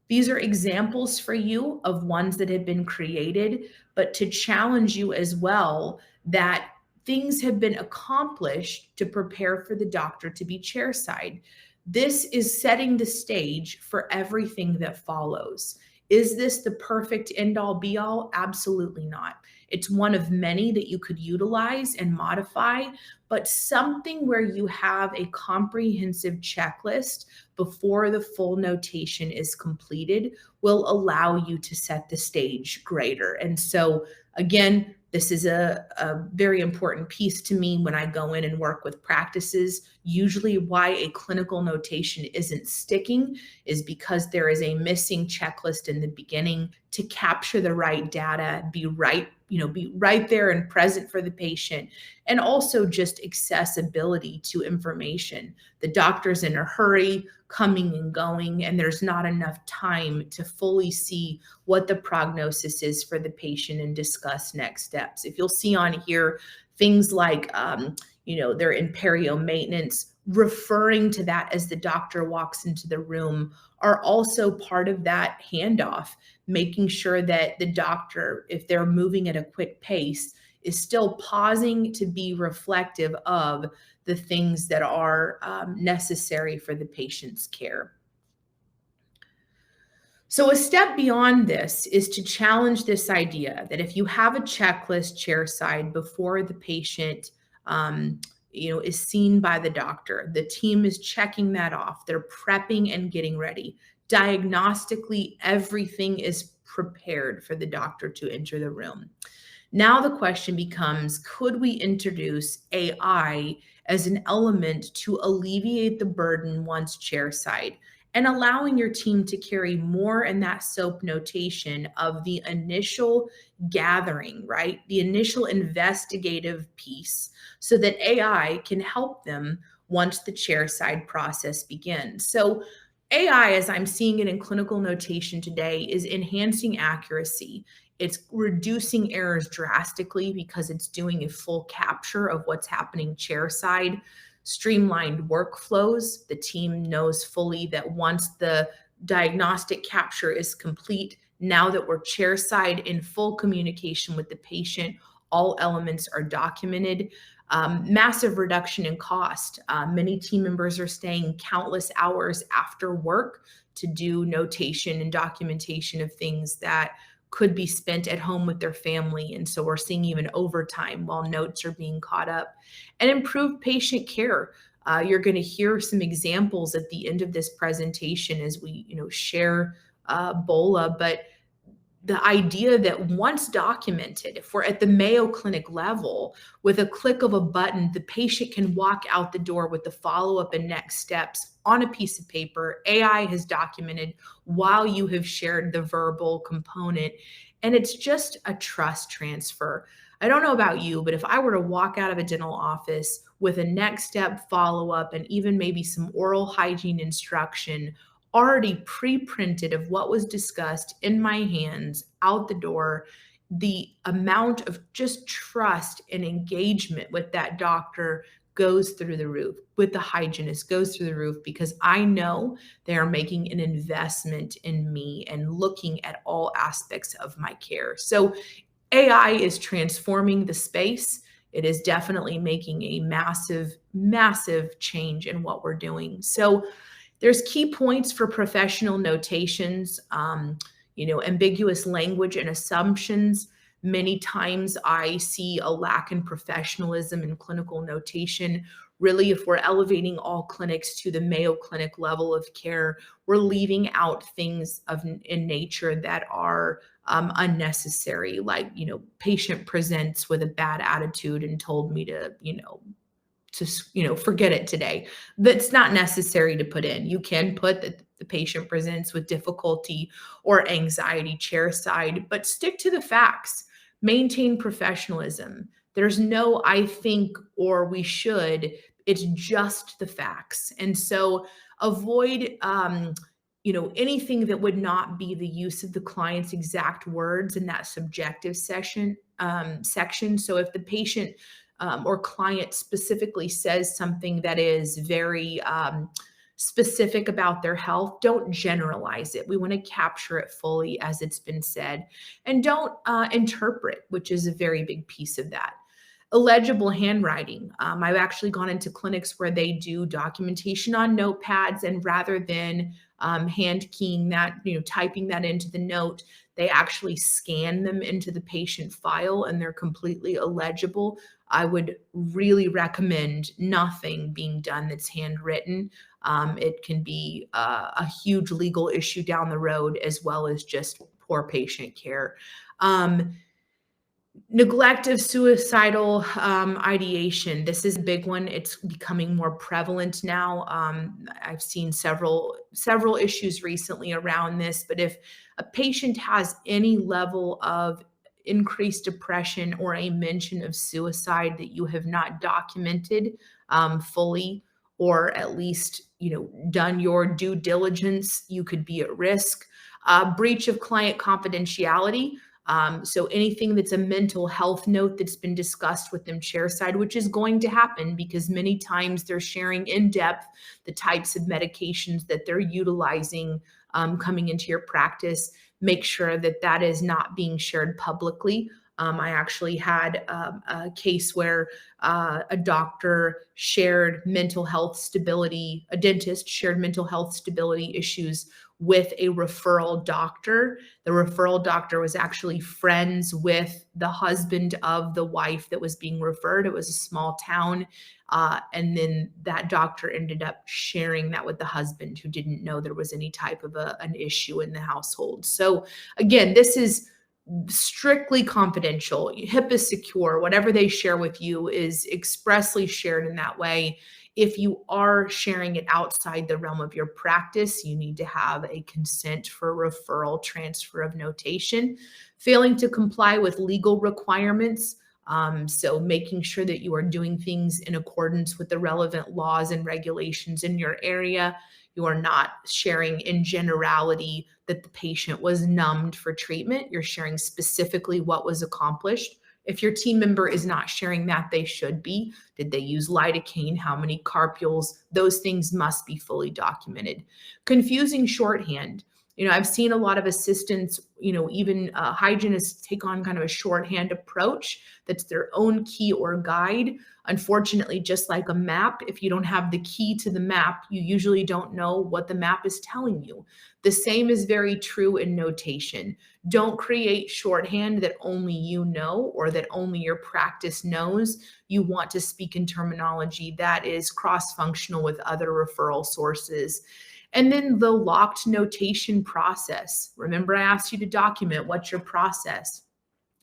These are examples for you of ones that have been created, but to challenge you as well that things have been accomplished to prepare for the doctor to be chairside. This is setting the stage for everything that follows. Is this the perfect end all be all? Absolutely not. It's one of many that you could utilize and modify, but something where you have a comprehensive checklist before the full notation is completed will allow you to set the stage greater. And so, again, this is a very important piece to me when I go in and work with practices. Usually, why a clinical notation isn't sticking is because there is a missing checklist in the beginning to capture the right data, be right there and present for the patient, and also just accessibility to information. The doctor's in a hurry, coming and going, and there's not enough time to fully see what the prognosis is for the patient and discuss next steps. If you'll see on here, things like, they're in perio maintenance, referring to that as the doctor walks into the room are also part of that handoff, making sure that the doctor, if they're moving at a quick pace, is still pausing to be reflective of the things that are necessary for the patient's care. So a step beyond this is to challenge this idea that if you have a checklist chairside before the patient is seen by the doctor, the team is checking that off. They're prepping and getting ready. Diagnostically, everything is prepared for the doctor to enter the room. Now the question becomes, could we introduce AI as an element to alleviate the burden once chairside and allowing your team to carry more in that SOAP notation of the initial gathering, right? The initial investigative piece so that AI can help them once the chairside process begins. So AI, as I'm seeing it in clinical notation today, is enhancing accuracy. It's reducing errors drastically because it's doing a full capture of what's happening chairside, streamlined workflows. The team knows fully that once the diagnostic capture is complete, now that we're chairside in full communication with the patient, all elements are documented. Massive reduction in cost. Many team members are staying countless hours after work to do notation and documentation of things that could be spent at home with their family. And so we're seeing even overtime while notes are being caught up. And improved patient care. You're going to hear some examples at the end of this presentation as we share Bola, but the idea that once documented, if we're at the Mayo Clinic level, with a click of a button, the patient can walk out the door with the follow-up and next steps on a piece of paper. AI has documented while you have shared the verbal component, and it's just a trust transfer. I don't know about you, but if I were to walk out of a dental office with a next step follow-up and even maybe some oral hygiene instruction already pre-printed of what was discussed in my hands out the door, the amount of just trust and engagement with that doctor goes through the roof, with the hygienist goes through the roof, because I know they are making an investment in me and looking at all aspects of my care. So AI is transforming the space. It is definitely making a massive, massive change in what we're doing. So there's key points for professional notations, ambiguous language and assumptions. Many times I see a lack in professionalism in clinical notation. Really, if we're elevating all clinics to the Mayo Clinic level of care, we're leaving out things in nature that are unnecessary, like, patient presents with a bad attitude and told me to forget it today. That's not necessary to put in. You can put that the patient presents with difficulty or anxiety chairside, but stick to the facts. Maintain professionalism. There's no I think or we should It's just the facts. And so avoid, anything that would not be the use of the client's exact words in that subjective section. So if the patient or client specifically says something that is very specific about their health, don't generalize it. We want to capture it fully as it's been said, and don't interpret, which is a very big piece of that. Illegible handwriting. I've actually gone into clinics where they do documentation on notepads, and rather than hand keying that, typing that into the note, they actually scan them into the patient file and they're completely illegible. I would really recommend nothing being done that's handwritten. It can be a huge legal issue down the road, as well as just poor patient care. Neglect of suicidal ideation. This is a big one. It's becoming more prevalent now. I've seen several issues recently around this, but if a patient has any level of increased depression or a mention of suicide that you have not documented fully, or at least done your due diligence, you could be at risk. Breach of client confidentiality. So anything that's a mental health note that's been discussed with them chairside, which is going to happen because many times they're sharing in depth the types of medications that they're utilizing coming into your practice. Make sure that that is not being shared publicly. I actually had a case where a doctor shared mental health stability, a dentist shared mental health stability issues with a referral doctor. The referral doctor was actually friends with the husband of the wife that was being referred. It was a small town. And then that doctor ended up sharing that with the husband, who didn't know there was any type of an issue in the household. So again, this is strictly confidential. HIPAA secure. Whatever they share with you is expressly shared in that way. If you are sharing it outside the realm of your practice, you need to have a consent for referral, transfer of notation. Failing to comply with legal requirements. So making sure that you are doing things in accordance with the relevant laws and regulations in your area. You are not sharing in generality that the patient was numbed for treatment. You're sharing specifically what was accomplished. If your team member is not sharing that, they should be. Did they use lidocaine? How many carpules? Those things must be fully documented. Confusing shorthand. I've seen a lot of assistants, even hygienists take on kind of a shorthand approach that's their own key or guide. Unfortunately, just like a map, if you don't have the key to the map, you usually don't know what the map is telling you. The same is very true in notation. Don't create shorthand that only you know or that only your practice knows. You want to speak in terminology that is cross-functional with other referral sources. And then the locked notation process. Remember, I asked you to document what's your process.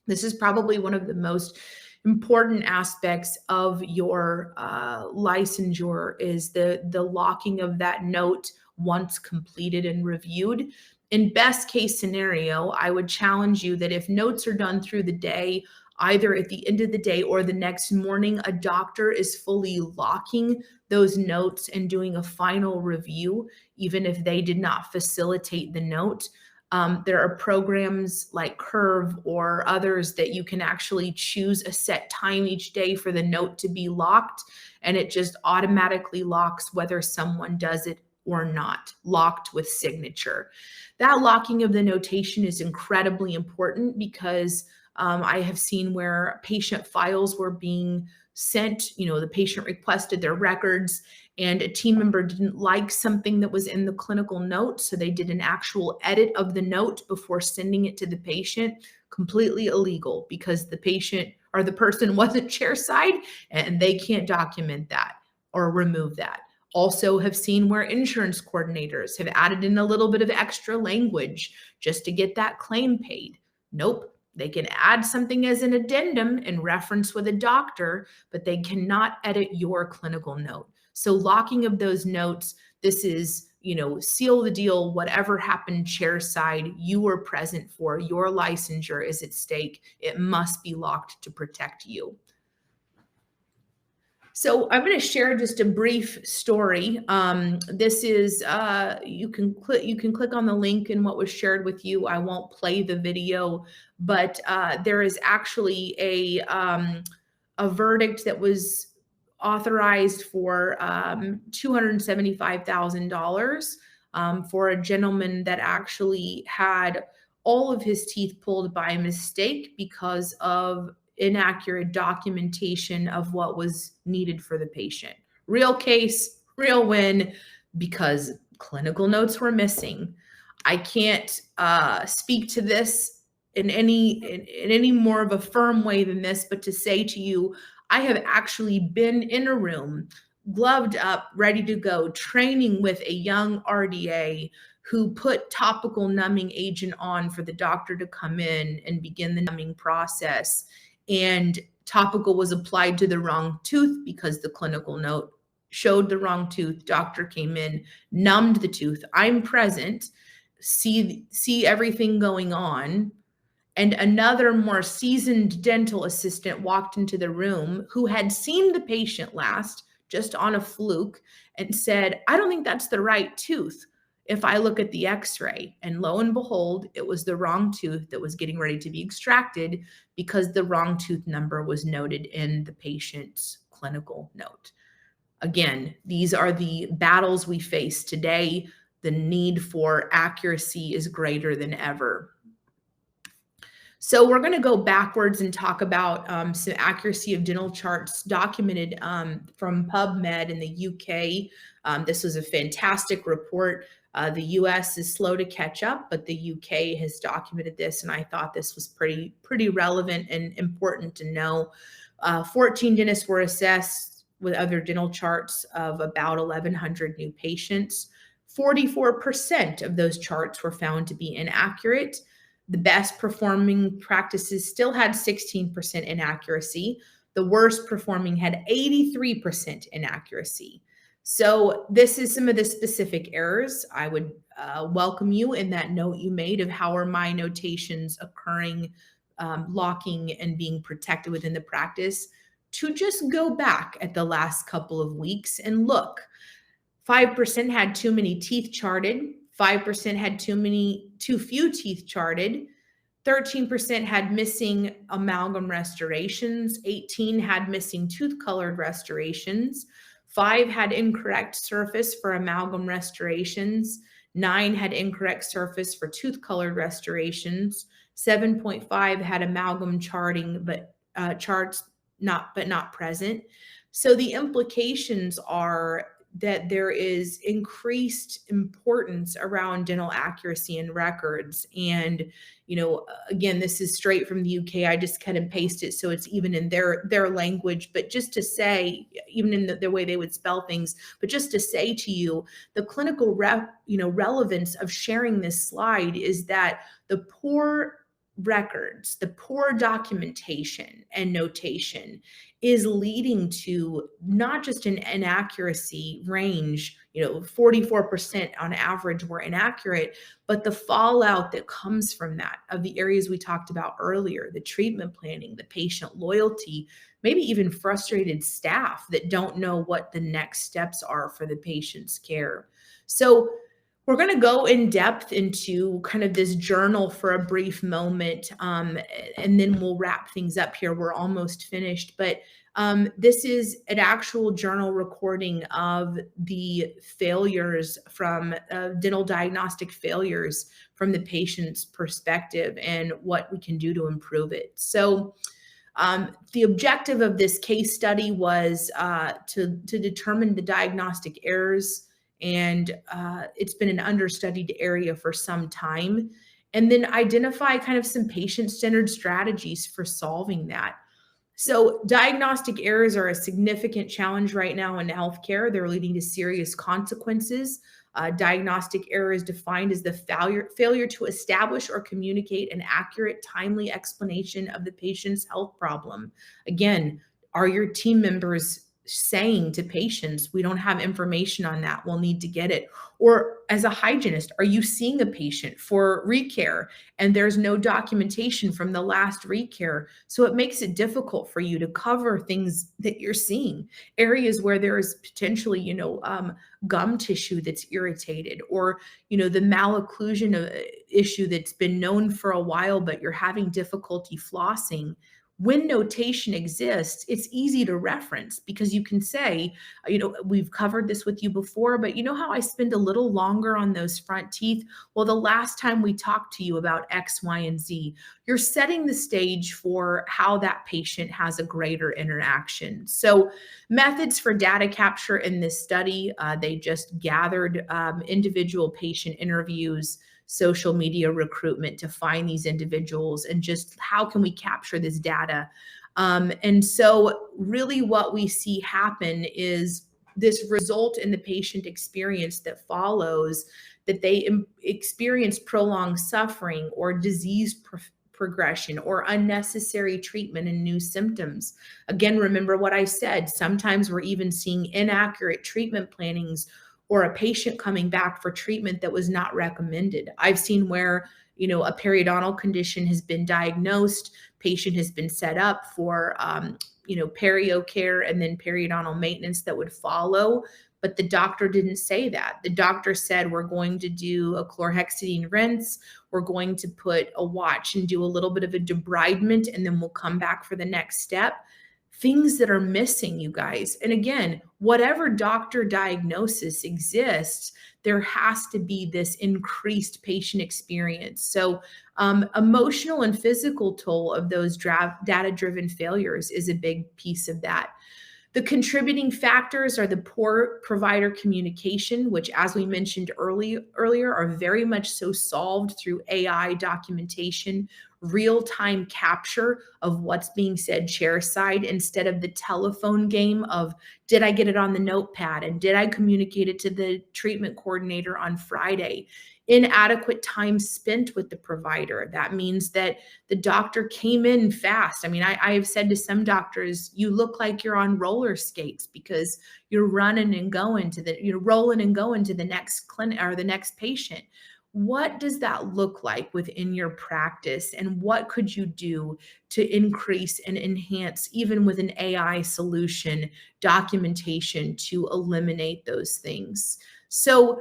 This is probably one of the most important aspects of your licensure, is the locking of that note once completed and reviewed. In best case scenario, I would challenge you that if notes are done through the day, either at the end of the day or the next morning, a doctor is fully locking those notes and doing a final review, even if they did not facilitate the note. There are programs like Curve or others that you can actually choose a set time each day for the note to be locked, and it just automatically locks whether someone does it or not, locked with signature. That locking of the notation is incredibly important because I have seen where patient files were being sent, the patient requested their records and a team member didn't like something that was in the clinical note. So they did an actual edit of the note before sending it to the patient. Completely illegal, because the patient or the person wasn't chairside and they can't document that or remove that. Also have seen where insurance coordinators have added in a little bit of extra language just to get that claim paid. Nope. They can add something as an addendum in reference with a doctor, but they cannot edit your clinical note. So locking of those notes, this is, seal the deal. Whatever happened chairside, you were present for. Your licensure is at stake. It must be locked to protect you. So I'm going to share just a brief story. This is you can click on the link in what was shared with you. I won't play the video, but there is actually a verdict that was authorized for $275,000 for a gentleman that actually had all of his teeth pulled by mistake because of inaccurate documentation of what was needed for the patient. Real case, real win, because clinical notes were missing. I can't speak to this in any more of a firm way than this, but to say to you, I have actually been in a room, gloved up, ready to go, training with a young RDA who put topical numbing agent on for the doctor to come in and begin the numbing process. And topical was applied to the wrong tooth because the clinical note showed the wrong tooth. Doctor came in, numbed the tooth. I'm present, see everything going on. And another more seasoned dental assistant walked into the room who had seen the patient last just on a fluke and said, I don't think that's the right tooth if I look at the x-ray. And lo and behold, it was the wrong tooth that was getting ready to be extracted because the wrong tooth number was noted in the patient's clinical note. Again, these are the battles we face today. The need for accuracy is greater than ever. So we're going to go backwards and talk about some accuracy of dental charts documented from PubMed in the UK. This was a fantastic report. The US is slow to catch up, but the UK has documented this, and I thought this was pretty relevant and important to know. 14 dentists were assessed with other dental charts of about 1,100 new patients. 44% of those charts were found to be inaccurate. The best performing practices still had 16% inaccuracy. The worst performing had 83% inaccuracy. So this is some of the specific errors. I would welcome you in that note you made of how are my notations occurring, locking and being protected within the practice, to just go back at the last couple of weeks and look. 5% had too many teeth charted. 5% had too few teeth charted. 13% had missing amalgam restorations. 18 had missing tooth colored restorations. 5 had incorrect surface for amalgam restorations. 9 had incorrect surface for tooth colored restorations. 7.5 had amalgam charting, but charts not present. So the implications are that there is increased importance around dental accuracy in records. And, again, this is straight from the UK. I just cut and paste it so it's even in their language. But just to say, even in the way they would spell things, but just to say to you, the clinical relevance of sharing this slide is that the poor records, the poor documentation and notation is leading to not just an inaccuracy range, 44% on average were inaccurate, but the fallout that comes from that of the areas we talked about earlier, the treatment planning, the patient loyalty, maybe even frustrated staff that don't know what the next steps are for the patient's care. So we're going to go in depth into kind of this journal for a brief moment, and then we'll wrap things up here. We're almost finished, but this is an actual journal recording of the failures from dental diagnostic failures from the patient's perspective and what we can do to improve it. So the objective of this case study was to determine the diagnostic errors, and it's been an understudied area for some time, and then identify kind of some patient-centered strategies for solving that. So diagnostic errors are a significant challenge right now in healthcare. They're leading to serious consequences. Diagnostic error is defined as the failure to establish or communicate an accurate, timely explanation of the patient's health problem. Again, are your team members saying to patients, we don't have information on that, we'll need to get it? Or as a hygienist, are you seeing a patient for recare and there's no documentation from the last recare? So it makes it difficult for you to cover things that you're seeing, areas where there is potentially, gum tissue that's irritated, or, the malocclusion issue that's been known for a while, but you're having difficulty flossing. When notation exists, it's easy to reference because you can say, we've covered this with you before, but you know how I spend a little longer on those front teeth? Well, the last time we talked to you about X, Y, and Z, you're setting the stage for how that patient has a greater interaction. So, methods for data capture in this study, they just gathered individual patient interviews, social media recruitment to find these individuals, and just how can we capture this data. And so really what we see happen is this result in the patient experience that follows, that they experience prolonged suffering or disease progression or unnecessary treatment and new symptoms. Again, remember what I said, sometimes we're even seeing inaccurate treatment plannings or a patient coming back for treatment that was not recommended. I've seen where, a periodontal condition has been diagnosed, patient has been set up for, perio care and then periodontal maintenance that would follow. But the doctor didn't say that. The doctor said, we're going to do a chlorhexidine rinse, we're going to put a watch and do a little bit of a debridement, and then we'll come back for the next step. Things that are missing, you guys. And again, whatever doctor diagnosis exists, there has to be this increased patient experience. So, emotional and physical toll of those data-driven failures is a big piece of that. The contributing factors are the poor provider communication, which, as we mentioned earlier, are very much so solved through AI documentation, real-time capture of what's being said chairside instead of the telephone game of, did I get it on the notepad and did I communicate it to the treatment coordinator on Friday? Inadequate time spent with the provider. That means that the doctor came in fast. I mean, I have said to some doctors, you look like you're on roller skates because you're running and going you're rolling and going to the next clinic or the next patient. What does that look like within your practice? And what could you do to increase and enhance, even with an AI solution, documentation to eliminate those things? So,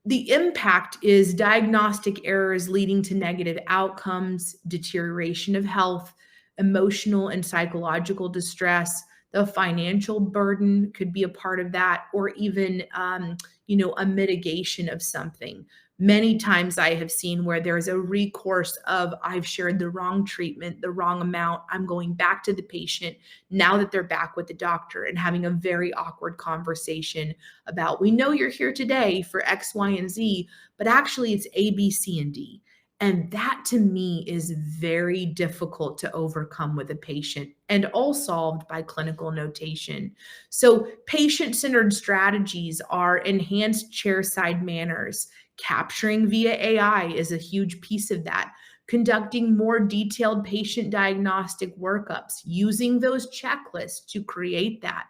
the impact is diagnostic errors leading to negative outcomes, deterioration of health, emotional and psychological distress. The financial burden could be a part of that, or even, a mitigation of something. Many times I have seen where there's a recourse of, I've shared the wrong treatment, the wrong amount. I'm going back to the patient now that they're back with the doctor and having a very awkward conversation about, we know you're here today for X, Y, and Z, but actually it's A, B, C, and D. And that to me is very difficult to overcome with a patient, and all solved by clinical notation. So patient-centered strategies are enhanced chairside manners. Capturing via AI is a huge piece of that. Conducting more detailed patient diagnostic workups, using those checklists to create that.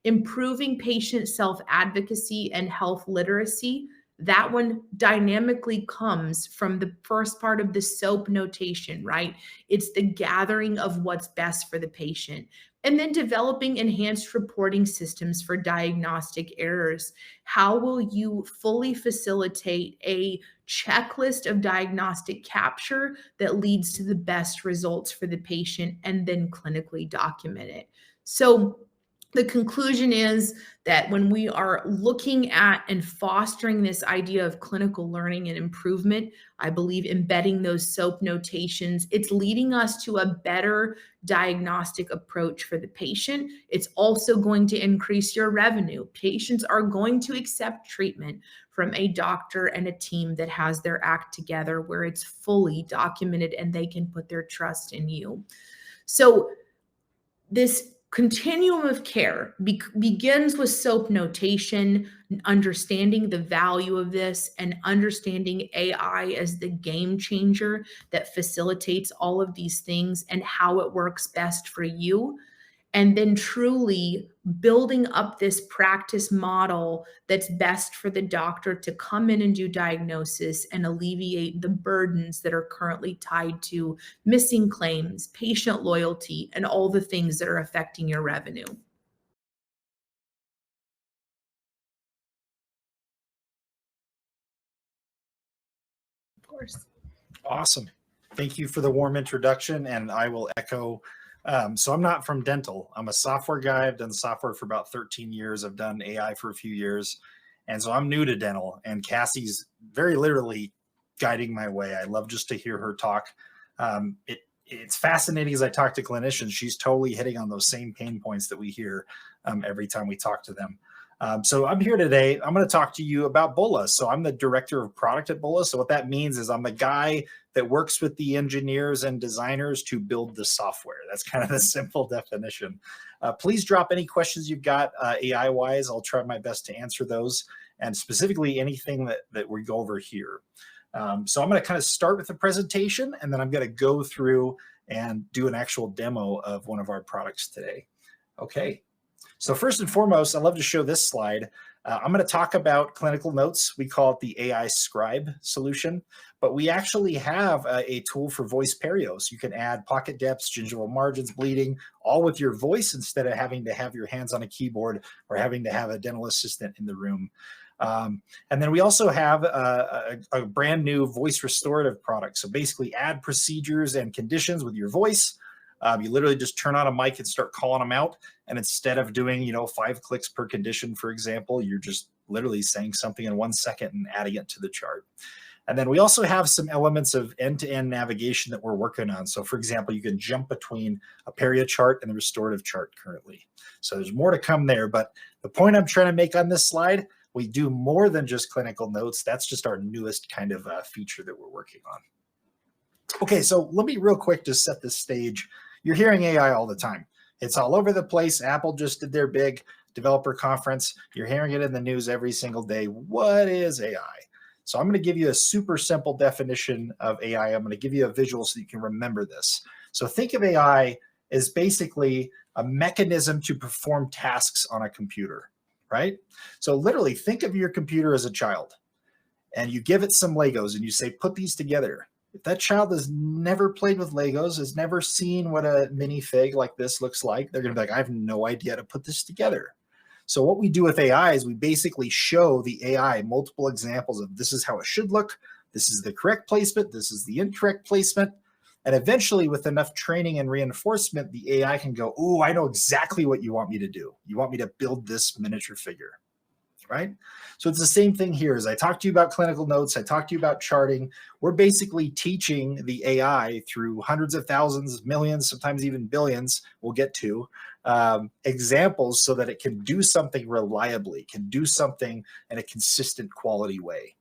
Improving patient self-advocacy and health literacy. That one dynamically comes from the first part of the SOAP notation, right? It's the gathering of what's best for the patient. And then developing enhanced reporting systems for diagnostic errors. How will you fully facilitate a checklist of diagnostic capture that leads to the best results for the patient and then clinically document it? So, the conclusion is that when we are looking at and fostering this idea of clinical learning and improvement, I believe embedding those SOAP notations, it's leading us to a better diagnostic approach for the patient. It's also going to increase your revenue. Patients are going to accept treatment from a doctor and a team that has their act together, where it's fully documented and they can put their trust in you. So, this continuum of care begins with SOAP notation, understanding the value of this, and understanding AI as the game changer that facilitates all of these things and how it works best for you. and then truly building up this practice model that's best for the doctor to come in and do diagnosis and alleviate the burdens that are currently tied to missing claims, patient loyalty, and all the things that are affecting your revenue. Of course. Awesome. Thank you for the warm introduction, and I will echo. So I'm not from dental. I'm a software guy. I've done software for about 13 years. I've done AI for a few years. And so I'm new to dental, and Cassie's very literally guiding my way. I love just to hear her talk. It's fascinating as I talk to clinicians. She's totally hitting on those same pain points that we hear every time we talk to them. So I'm here today. I'm going to talk to you about Bola. So I'm the director of product at Bola. So what that means is I'm the guy that works with the engineers and designers to build the software. That's kind of the simple definition. Please drop any questions you've got AI-wise. I'll try my best to answer those, and specifically anything that we go over here. So I'm going to kind of start with the presentation, and then I'm going to go through and do an actual demo of one of our products today. Okay. So first and foremost, I love to show this slide. I'm going to talk about clinical notes. We call it the AI Scribe solution, but we actually have a tool for voice perio. So you can add pocket depths, gingival margins, bleeding, all with your voice instead of having to have your hands on a keyboard or having to have a dental assistant in the room. And then we also have a brand new voice restorative product. So basically add procedures and conditions with your voice. You literally just turn on a mic and start calling them out. And instead of doing, 5 clicks per condition, for example, you're just literally saying something in 1 second and adding it to the chart. And then we also have some elements of end-to-end navigation that we're working on. So for example, you can jump between a perio chart and the restorative chart currently. So there's more to come there. But the point I'm trying to make on this slide, we do more than just clinical notes. That's just our newest kind of feature that we're working on. Okay, so let me real quick just set the stage. You're hearing AI all the time. It's all over the place. Apple just did their big developer conference. You're hearing it in the news every single day. What is AI? So I'm going to give you a super simple definition of AI. I'm going to give you a visual so you can remember this. So think of AI as basically a mechanism to perform tasks on a computer, right? So literally think of your computer as a child, and you give it some Legos and you say, put these together. If that child has never played with Legos, has never seen what a minifig like this looks like, they're going to be like, I have no idea how to put this together. So what we do with AI is we basically show the AI multiple examples of this is how it should look, this is the correct placement, this is the incorrect placement. And eventually, with enough training and reinforcement, the AI can go, oh, I know exactly what you want me to do. You want me to build this miniature figure. Right? So it's the same thing here. As I talked to you about clinical notes, I talked to you about charting. We're basically teaching the AI through hundreds of thousands, millions, sometimes even billions, we'll get to, examples so that it can do something reliably, can do something in a consistent quality way.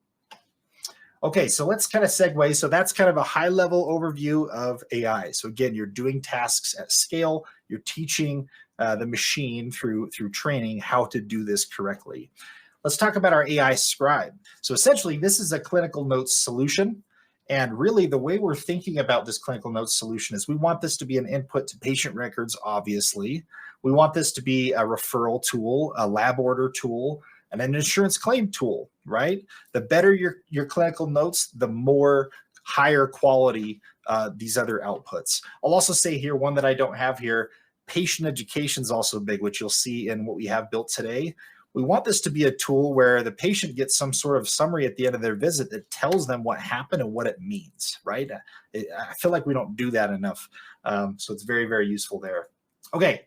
Okay, so let's kind of segue. So that's kind of a high-level overview of AI. So again, you're doing tasks at scale. You're teaching the machine through training how to do this correctly. Let's talk about our AI Scribe. So essentially, this is a clinical notes solution. And really, the way we're thinking about this clinical notes solution is we want this to be an input to patient records, obviously. We want this to be a referral tool, a lab order tool, and an insurance claim tool, right? The better your clinical notes, the more higher quality these other outputs. I'll also say here, one that I don't have here, patient education is also big, which you'll see in what we have built today. We want this to be a tool where the patient gets some sort of summary at the end of their visit that tells them what happened and what it means, right? I feel like we don't do that enough. So it's very, very useful there. Okay,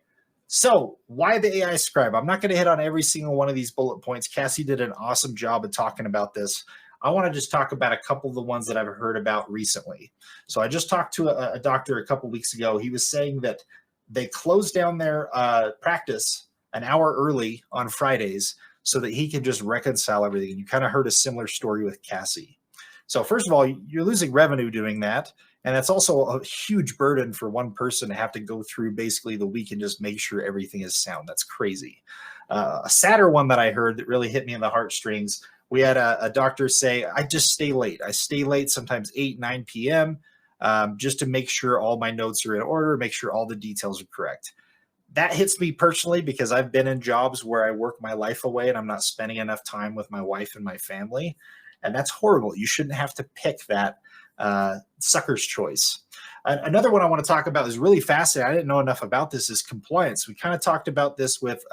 so why the AI Scribe? I'm not going to hit on every single one of these bullet points. Cassie did an awesome job of talking about this. I want to just talk about a couple of the ones that I've heard about recently. So I just talked to a doctor a couple weeks ago. He was saying that they closed down their practice an hour early on Fridays so that he can just reconcile everything. And you kind of heard a similar story with Cassie. So first of all, you're losing revenue doing that. And that's also a huge burden for one person to have to go through basically the week and just make sure everything is sound. That's crazy. A sadder one that I heard that really hit me in the heartstrings, we had a doctor say, I just stay late. I stay late, sometimes 8, 9 p.m., just to make sure all my notes are in order, make sure all the details are correct. That hits me personally because I've been in jobs where I work my life away and I'm not spending enough time with my wife and my family. And that's horrible. You shouldn't have to pick that sucker's choice. Another one I want to talk about is really fascinating. I didn't know enough about this, is compliance. We kind of talked about this with,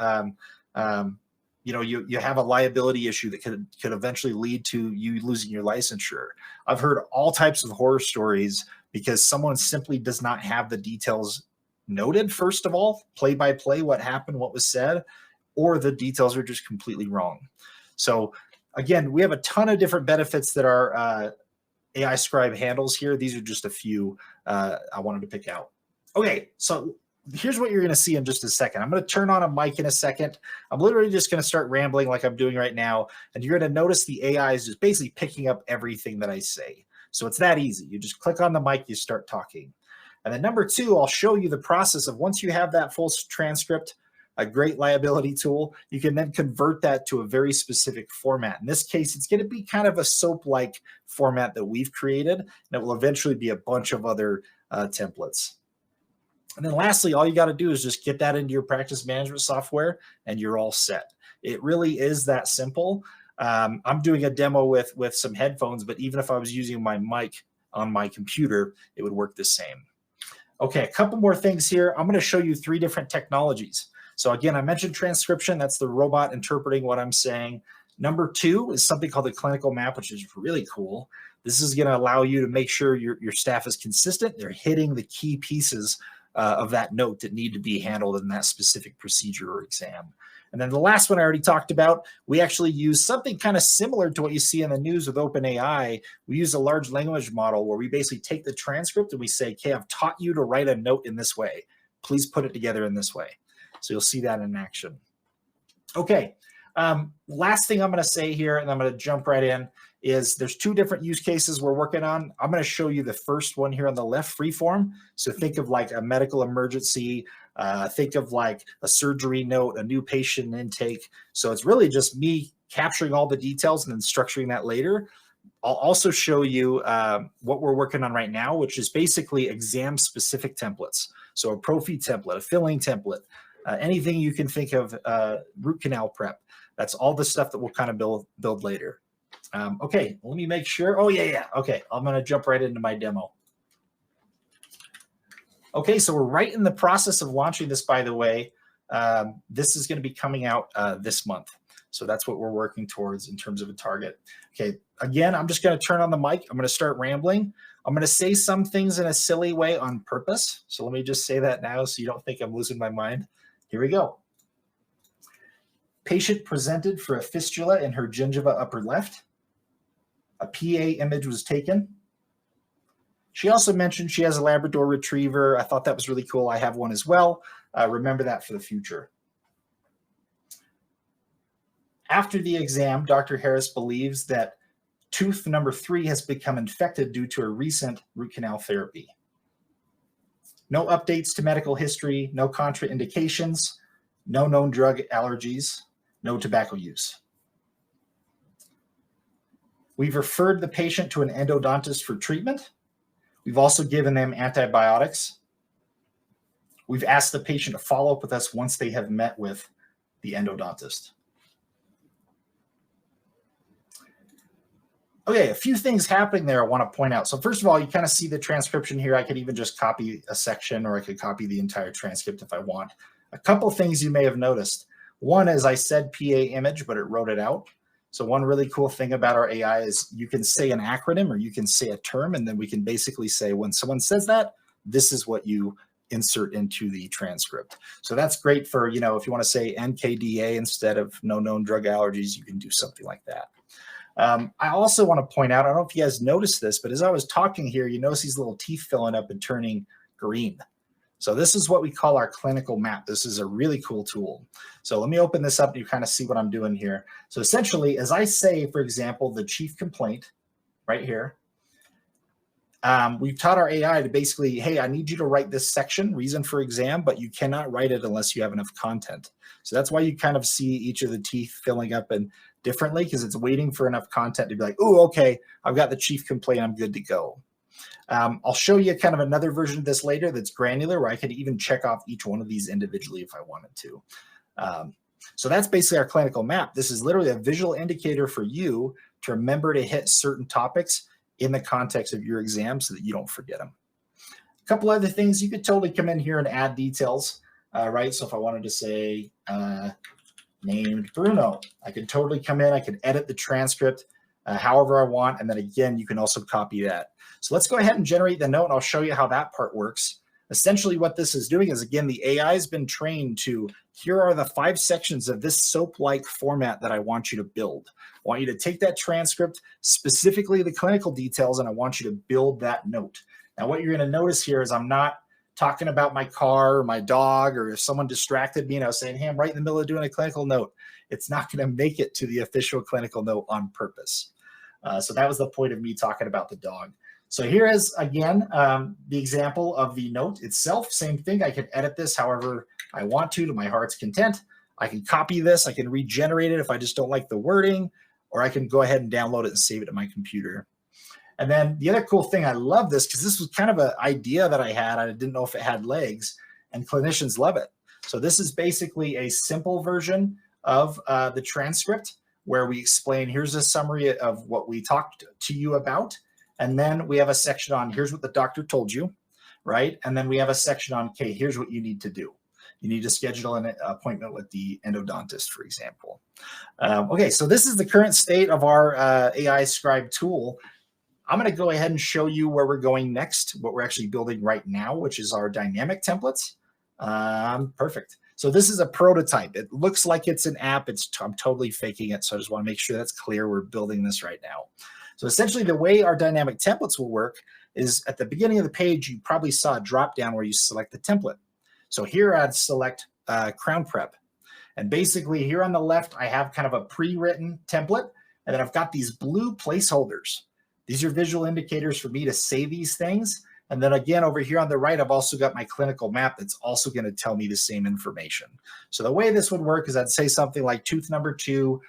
you have a liability issue that could eventually lead to you losing your licensure. I've heard all types of horror stories because someone simply does not have the details noted, first of all, play by play, what happened, what was said, or the details are just completely wrong. So again, we have a ton of different benefits that our AI Scribe handles here. These are just a few I wanted to pick out. Okay, so here's what you're going to see in just a second. I'm going to turn on a mic in a second. I'm literally just going to start rambling like I'm doing right now, and you're going to notice the AI is just basically picking up everything that I say. So it's that easy. You just click on the mic, you start talking. And then number two, I'll show you the process of once you have that full transcript, a great liability tool, you can then convert that to a very specific format. In this case, it's going to be kind of a SOAP-like format that we've created, and it will eventually be a bunch of other templates. And then lastly, all you got to do is just get that into your practice management software and you're all set. It really is that simple. I'm doing a demo with some headphones, but even if I was using my mic on my computer, it would work the same. Okay, a couple more things here. I'm going to show you 3 different technologies. So again, I mentioned transcription. That's the robot interpreting what I'm saying. Number 2 is something called the clinical map, which is really cool. This is going to allow you to make sure your staff is consistent. They're hitting the key pieces of that note that need to be handled in that specific procedure or exam. And then the last one I already talked about, we actually use something kind of similar to what you see in the news with OpenAI. We use a large language model where we basically take the transcript and we say, okay, I've taught you to write a note in this way. Please put it together in this way. So you'll see that in action. Okay, last thing I'm going to say here, and I'm going to jump right in, is there's 2 different use cases we're working on. I'm going to show you the first one here on the left, freeform. So think of like a medical emergency, think of like a surgery note, a new patient intake. So it's really just me capturing all the details and then structuring that later. I'll also show you what we're working on right now, which is basically exam-specific templates. So a prophy template, a filling template, anything you can think of, root canal prep. That's all the stuff that we'll kind of build later. Okay, let me make sure. Oh, yeah. Okay, I'm going to jump right into my demo. Okay, so we're right in the process of launching this, by the way. This is going to be coming out this month. So that's what we're working towards in terms of a target. Okay, again, I'm just going to turn on the mic. I'm going to start rambling. I'm going to say some things in a silly way on purpose. So let me just say that now so you don't think I'm losing my mind. Here we go. Patient presented for a fistula in her gingiva upper left. A PA image was taken. She also mentioned she has a Labrador Retriever. I thought that was really cool. I have one as well. Remember that for the future. After the exam, Dr. Harris believes that tooth number 3 has become infected due to a recent root canal therapy. No updates to medical history, no contraindications, no known drug allergies, no tobacco use. We've referred the patient to an endodontist for treatment. We've also given them antibiotics. We've asked the patient to follow up with us once they have met with the endodontist. Okay, a few things happening there I want to point out. So first of all, you kind of see the transcription here. I could even just copy a section, or I could copy the entire transcript if I want. A couple things you may have noticed. One is I said PA image, but it wrote it out. So one really cool thing about our AI is you can say an acronym or you can say a term, and then we can basically say when someone says that, this is what you insert into the transcript. So that's great for, if you want to say NKDA instead of no known drug allergies, you can do something like that. I also want to point out, I don't know if you guys noticed this, but as I was talking here, you notice these little teeth filling up and turning green. So this is what we call our clinical map. This is a really cool tool. So let me open this up and you kind of see what I'm doing here. So essentially, as I say, for example, the chief complaint right here, we've taught our AI to basically, hey, I need you to write this section, reason for exam, but you cannot write it unless you have enough content. So that's why you kind of see each of the teeth filling up and differently, because it's waiting for enough content to be like, oh, okay, I've got the chief complaint, I'm good to go. I'll show you kind of another version of this later that's granular, where I could even check off each one of these individually if I wanted to. So that's basically our clinical map. This is literally a visual indicator for you to remember to hit certain topics in the context of your exam so that you don't forget them. A couple other things, you could totally come in here and add details, right? So if I wanted to say named Bruno, I could totally come in, I could edit the transcript however I want, and then again, you can also copy that. So let's go ahead and generate the note, and I'll show you how that part works. Essentially what this is doing is, again, the AI has been trained to, here are the 5 sections of this SOAP-like format that I want you to build. I want you to take that transcript, specifically the clinical details, and I want you to build that note. Now, what you're going to notice here is I'm not talking about my car or my dog, or if someone distracted me and I was saying, hey, I'm right in the middle of doing a clinical note. It's not going to make it to the official clinical note on purpose. So that was the point of me talking about the dog. So here is, again, the example of the note itself. Same thing. I can edit this however I want to my heart's content. I can copy this. I can regenerate it if I just don't like the wording, or I can go ahead and download it and save it to my computer. And then the other cool thing, I love this because this was kind of an idea that I had. I didn't know if it had legs, and clinicians love it. So this is basically a simple version of the transcript where we explain, here's a summary of what we talked to you about. And then we have a section on, here's what the doctor told you, right? And then we have a section on, okay, here's what you need to do. You need to schedule an appointment with the endodontist, for example. Okay, so this is the current state of our AI Scribe tool. I'm going to go ahead and show you where we're going next, what we're actually building right now, which is our dynamic templates. Perfect. So this is a prototype. It looks like it's an app. I'm totally faking it, so I just want to make sure that's clear. We're building this right now. So essentially the way our dynamic templates will work is at the beginning of the page, you probably saw a drop down where you select the template. So here I'd select Crown Prep. And basically here on the left, I have kind of a pre-written template, and then I've got these blue placeholders. These are visual indicators for me to say these things. And then again, over here on the right, I've also got my clinical map that's also going to tell me the same information. So the way this would work is I'd say something like tooth number 2,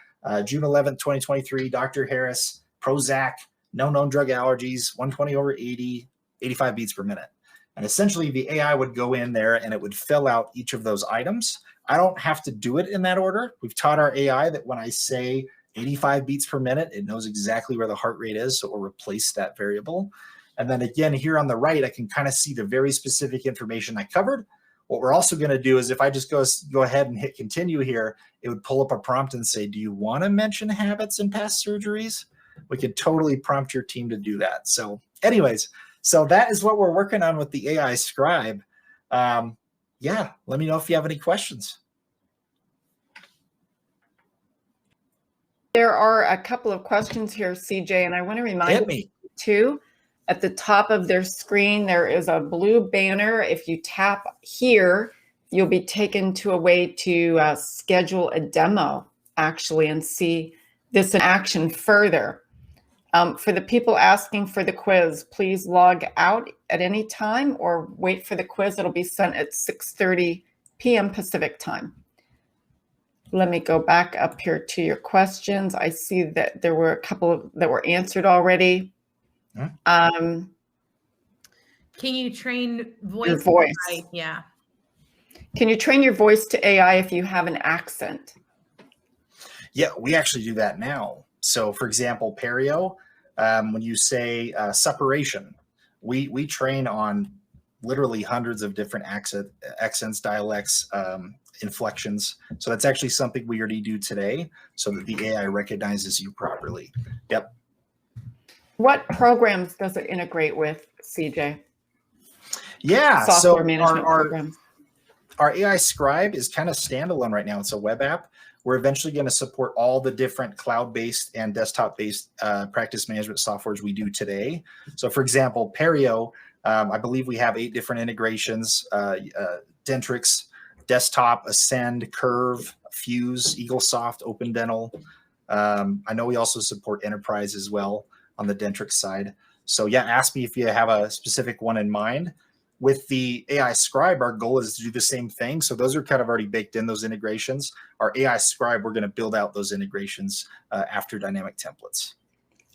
June 11th, 2023, Dr. Harris, Prozac, no known drug allergies, 120/80, 85 beats per minute. And essentially the AI would go in there and it would fill out each of those items. I don't have to do it in that order. We've taught our AI that when I say 85 beats per minute, it knows exactly where the heart rate is, so it will replace that variable. And then again, here on the right, I can kind of see the very specific information I covered. What we're also going to do is if I just go ahead and hit continue here, it would pull up a prompt and say, do you want to mention habits and past surgeries? We could totally prompt your team to do that. So anyways, so that is what we're working on with the AI Scribe. Yeah, let me know if you have any questions. There are a couple of questions here, CJ, and I want to remind you too, at the top of their screen, there is a blue banner. If you tap here, you'll be taken to a way to schedule a demo, actually, and see this in action further. For the people asking for the quiz, please log out at any time or wait for the quiz. It'll be sent at 6:30 p.m. Pacific time. Let me go back up here to your questions. I see that there were a couple that were answered already. Can you train your voice? Yeah. Can you train your voice to AI if you have an accent? Yeah, we actually do that now. So for example, perio, when you say separation, we train on literally hundreds of different accents, dialects, inflections. So that's actually something we already do today so that the AI recognizes you properly. Yep. What programs does it integrate with, CJ? Yeah, software management programs. Our AI Scribe is kind of standalone right now. It's a web app. We're eventually going to support all the different cloud-based and desktop-based practice management softwares we do today. So for example, Perio, I believe we have 8 different integrations, Dentrix, Desktop, Ascend, Curve, Fuse, EagleSoft, Open Dental. I know we also support Enterprise as well on the Dentrix side. So yeah, ask me if you have a specific one in mind. With the AI Scribe, our goal is to do the same thing. So those are kind of already baked in, those integrations. Our AI Scribe, we're going to build out those integrations after dynamic templates.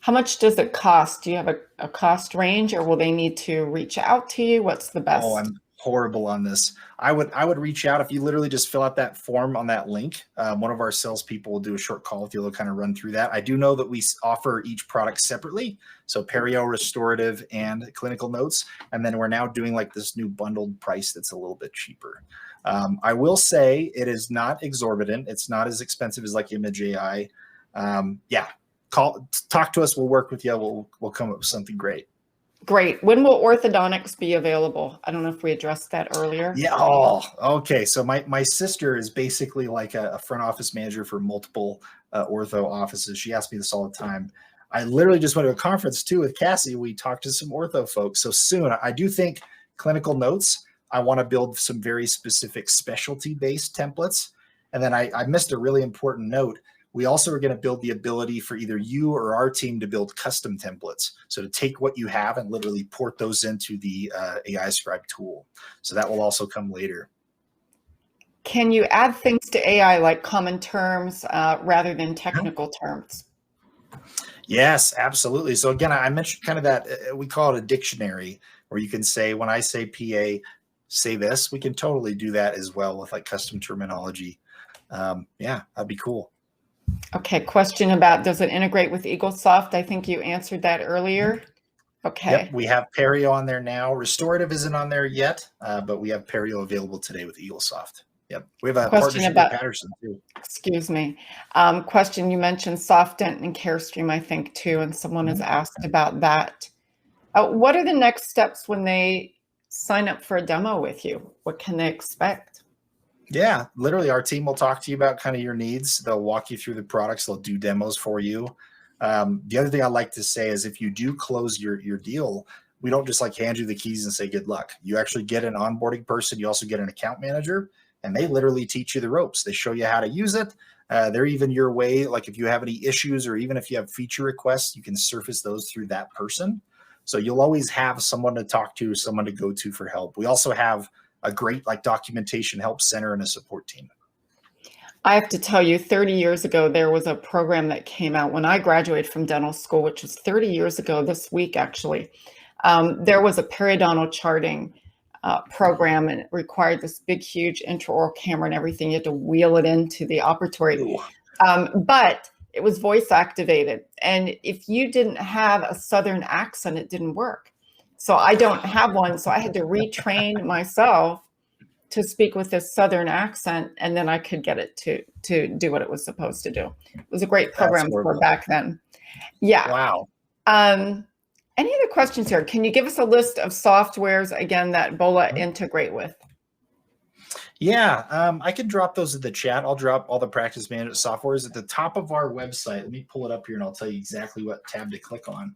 How much does it cost? Do you have a cost range, or will they need to reach out to you? What's the best? Oh, I'm horrible on this. I would reach out if you literally just fill out that form on that link. One of our salespeople will do a short call with you to kind of run through that. I do know that we offer each product separately, so perio, restorative, and clinical notes, and then we're now doing like this new bundled price that's a little bit cheaper. I will say it is not exorbitant. It's not as expensive as like Image.AI. Yeah, talk to us. We'll work with you. We'll come up with something great. Great. When will orthodontics be available? I don't know if we addressed that earlier. Yeah. Oh, okay. So my sister is basically like a front office manager for multiple ortho offices. She asks me this all the time. I literally just went to a conference too with Cassie. We talked to some ortho folks. So soon, I do think clinical notes, I want to build some very specific specialty based templates. And then I missed a really important note. We also are going to build the ability for either you or our team to build custom templates. So to take what you have and literally port those into the AI Scribe tool. So that will also come later. Can you add things to AI like common terms rather than technical terms? Yes, absolutely. So again, I mentioned kind of that, we call it a dictionary, where you can say, when I say PA, say this. We can totally do that as well with like custom terminology. Yeah, that'd be cool. Okay, question about, does it integrate with EagleSoft? I think you answered that earlier. Okay. Yep, we have perio on there now. Restorative isn't on there yet, but we have perio available today with EagleSoft. Yep, we have a partnership with Patterson too. Excuse me. Question, you mentioned SoftDent and CareStream, I think, too, and someone has asked about that. What are the next steps when they sign up for a demo with you? What can they expect? Yeah, literally our team will talk to you about kind of your needs. They'll walk you through the products. They'll do demos for you. The other thing I like to say is if you do close your deal, we don't just like hand you the keys and say good luck. You actually get an onboarding person. You also get an account manager, and they literally teach you the ropes. They show you how to use it. They're even your way. Like if you have any issues or even if you have feature requests, you can surface those through that person. So you'll always have someone to talk to, someone to go to for help. We also have a great like documentation help center and a support team. I have to tell you, 30 years ago, there was a program that came out when I graduated from dental school, which was 30 years ago this week, actually. There was a periodontal charting program, and it required this big, huge intraoral camera and everything. You had to wheel it into the operatory. But it was voice activated. And if you didn't have a Southern accent, it didn't work. So I don't have one. So I had to retrain myself to speak with this Southern accent, and then I could get it to do what it was supposed to do. It was a great program for back then. Yeah. Wow. Any other questions here? Can you give us a list of softwares, again, that Bola integrate with? Yeah, I can drop those in the chat. I'll drop all the practice management softwares at the top of our website. Let me pull it up here and I'll tell you exactly what tab to click on.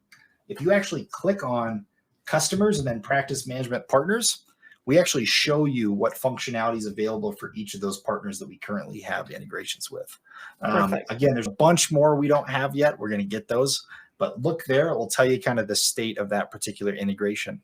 If you actually click on customers and then practice management partners, we actually show you what functionality is available for each of those partners that we currently have integrations with. Again, there's a bunch more we don't have yet. We're going to get those, but look there. It will tell you kind of the state of that particular integration.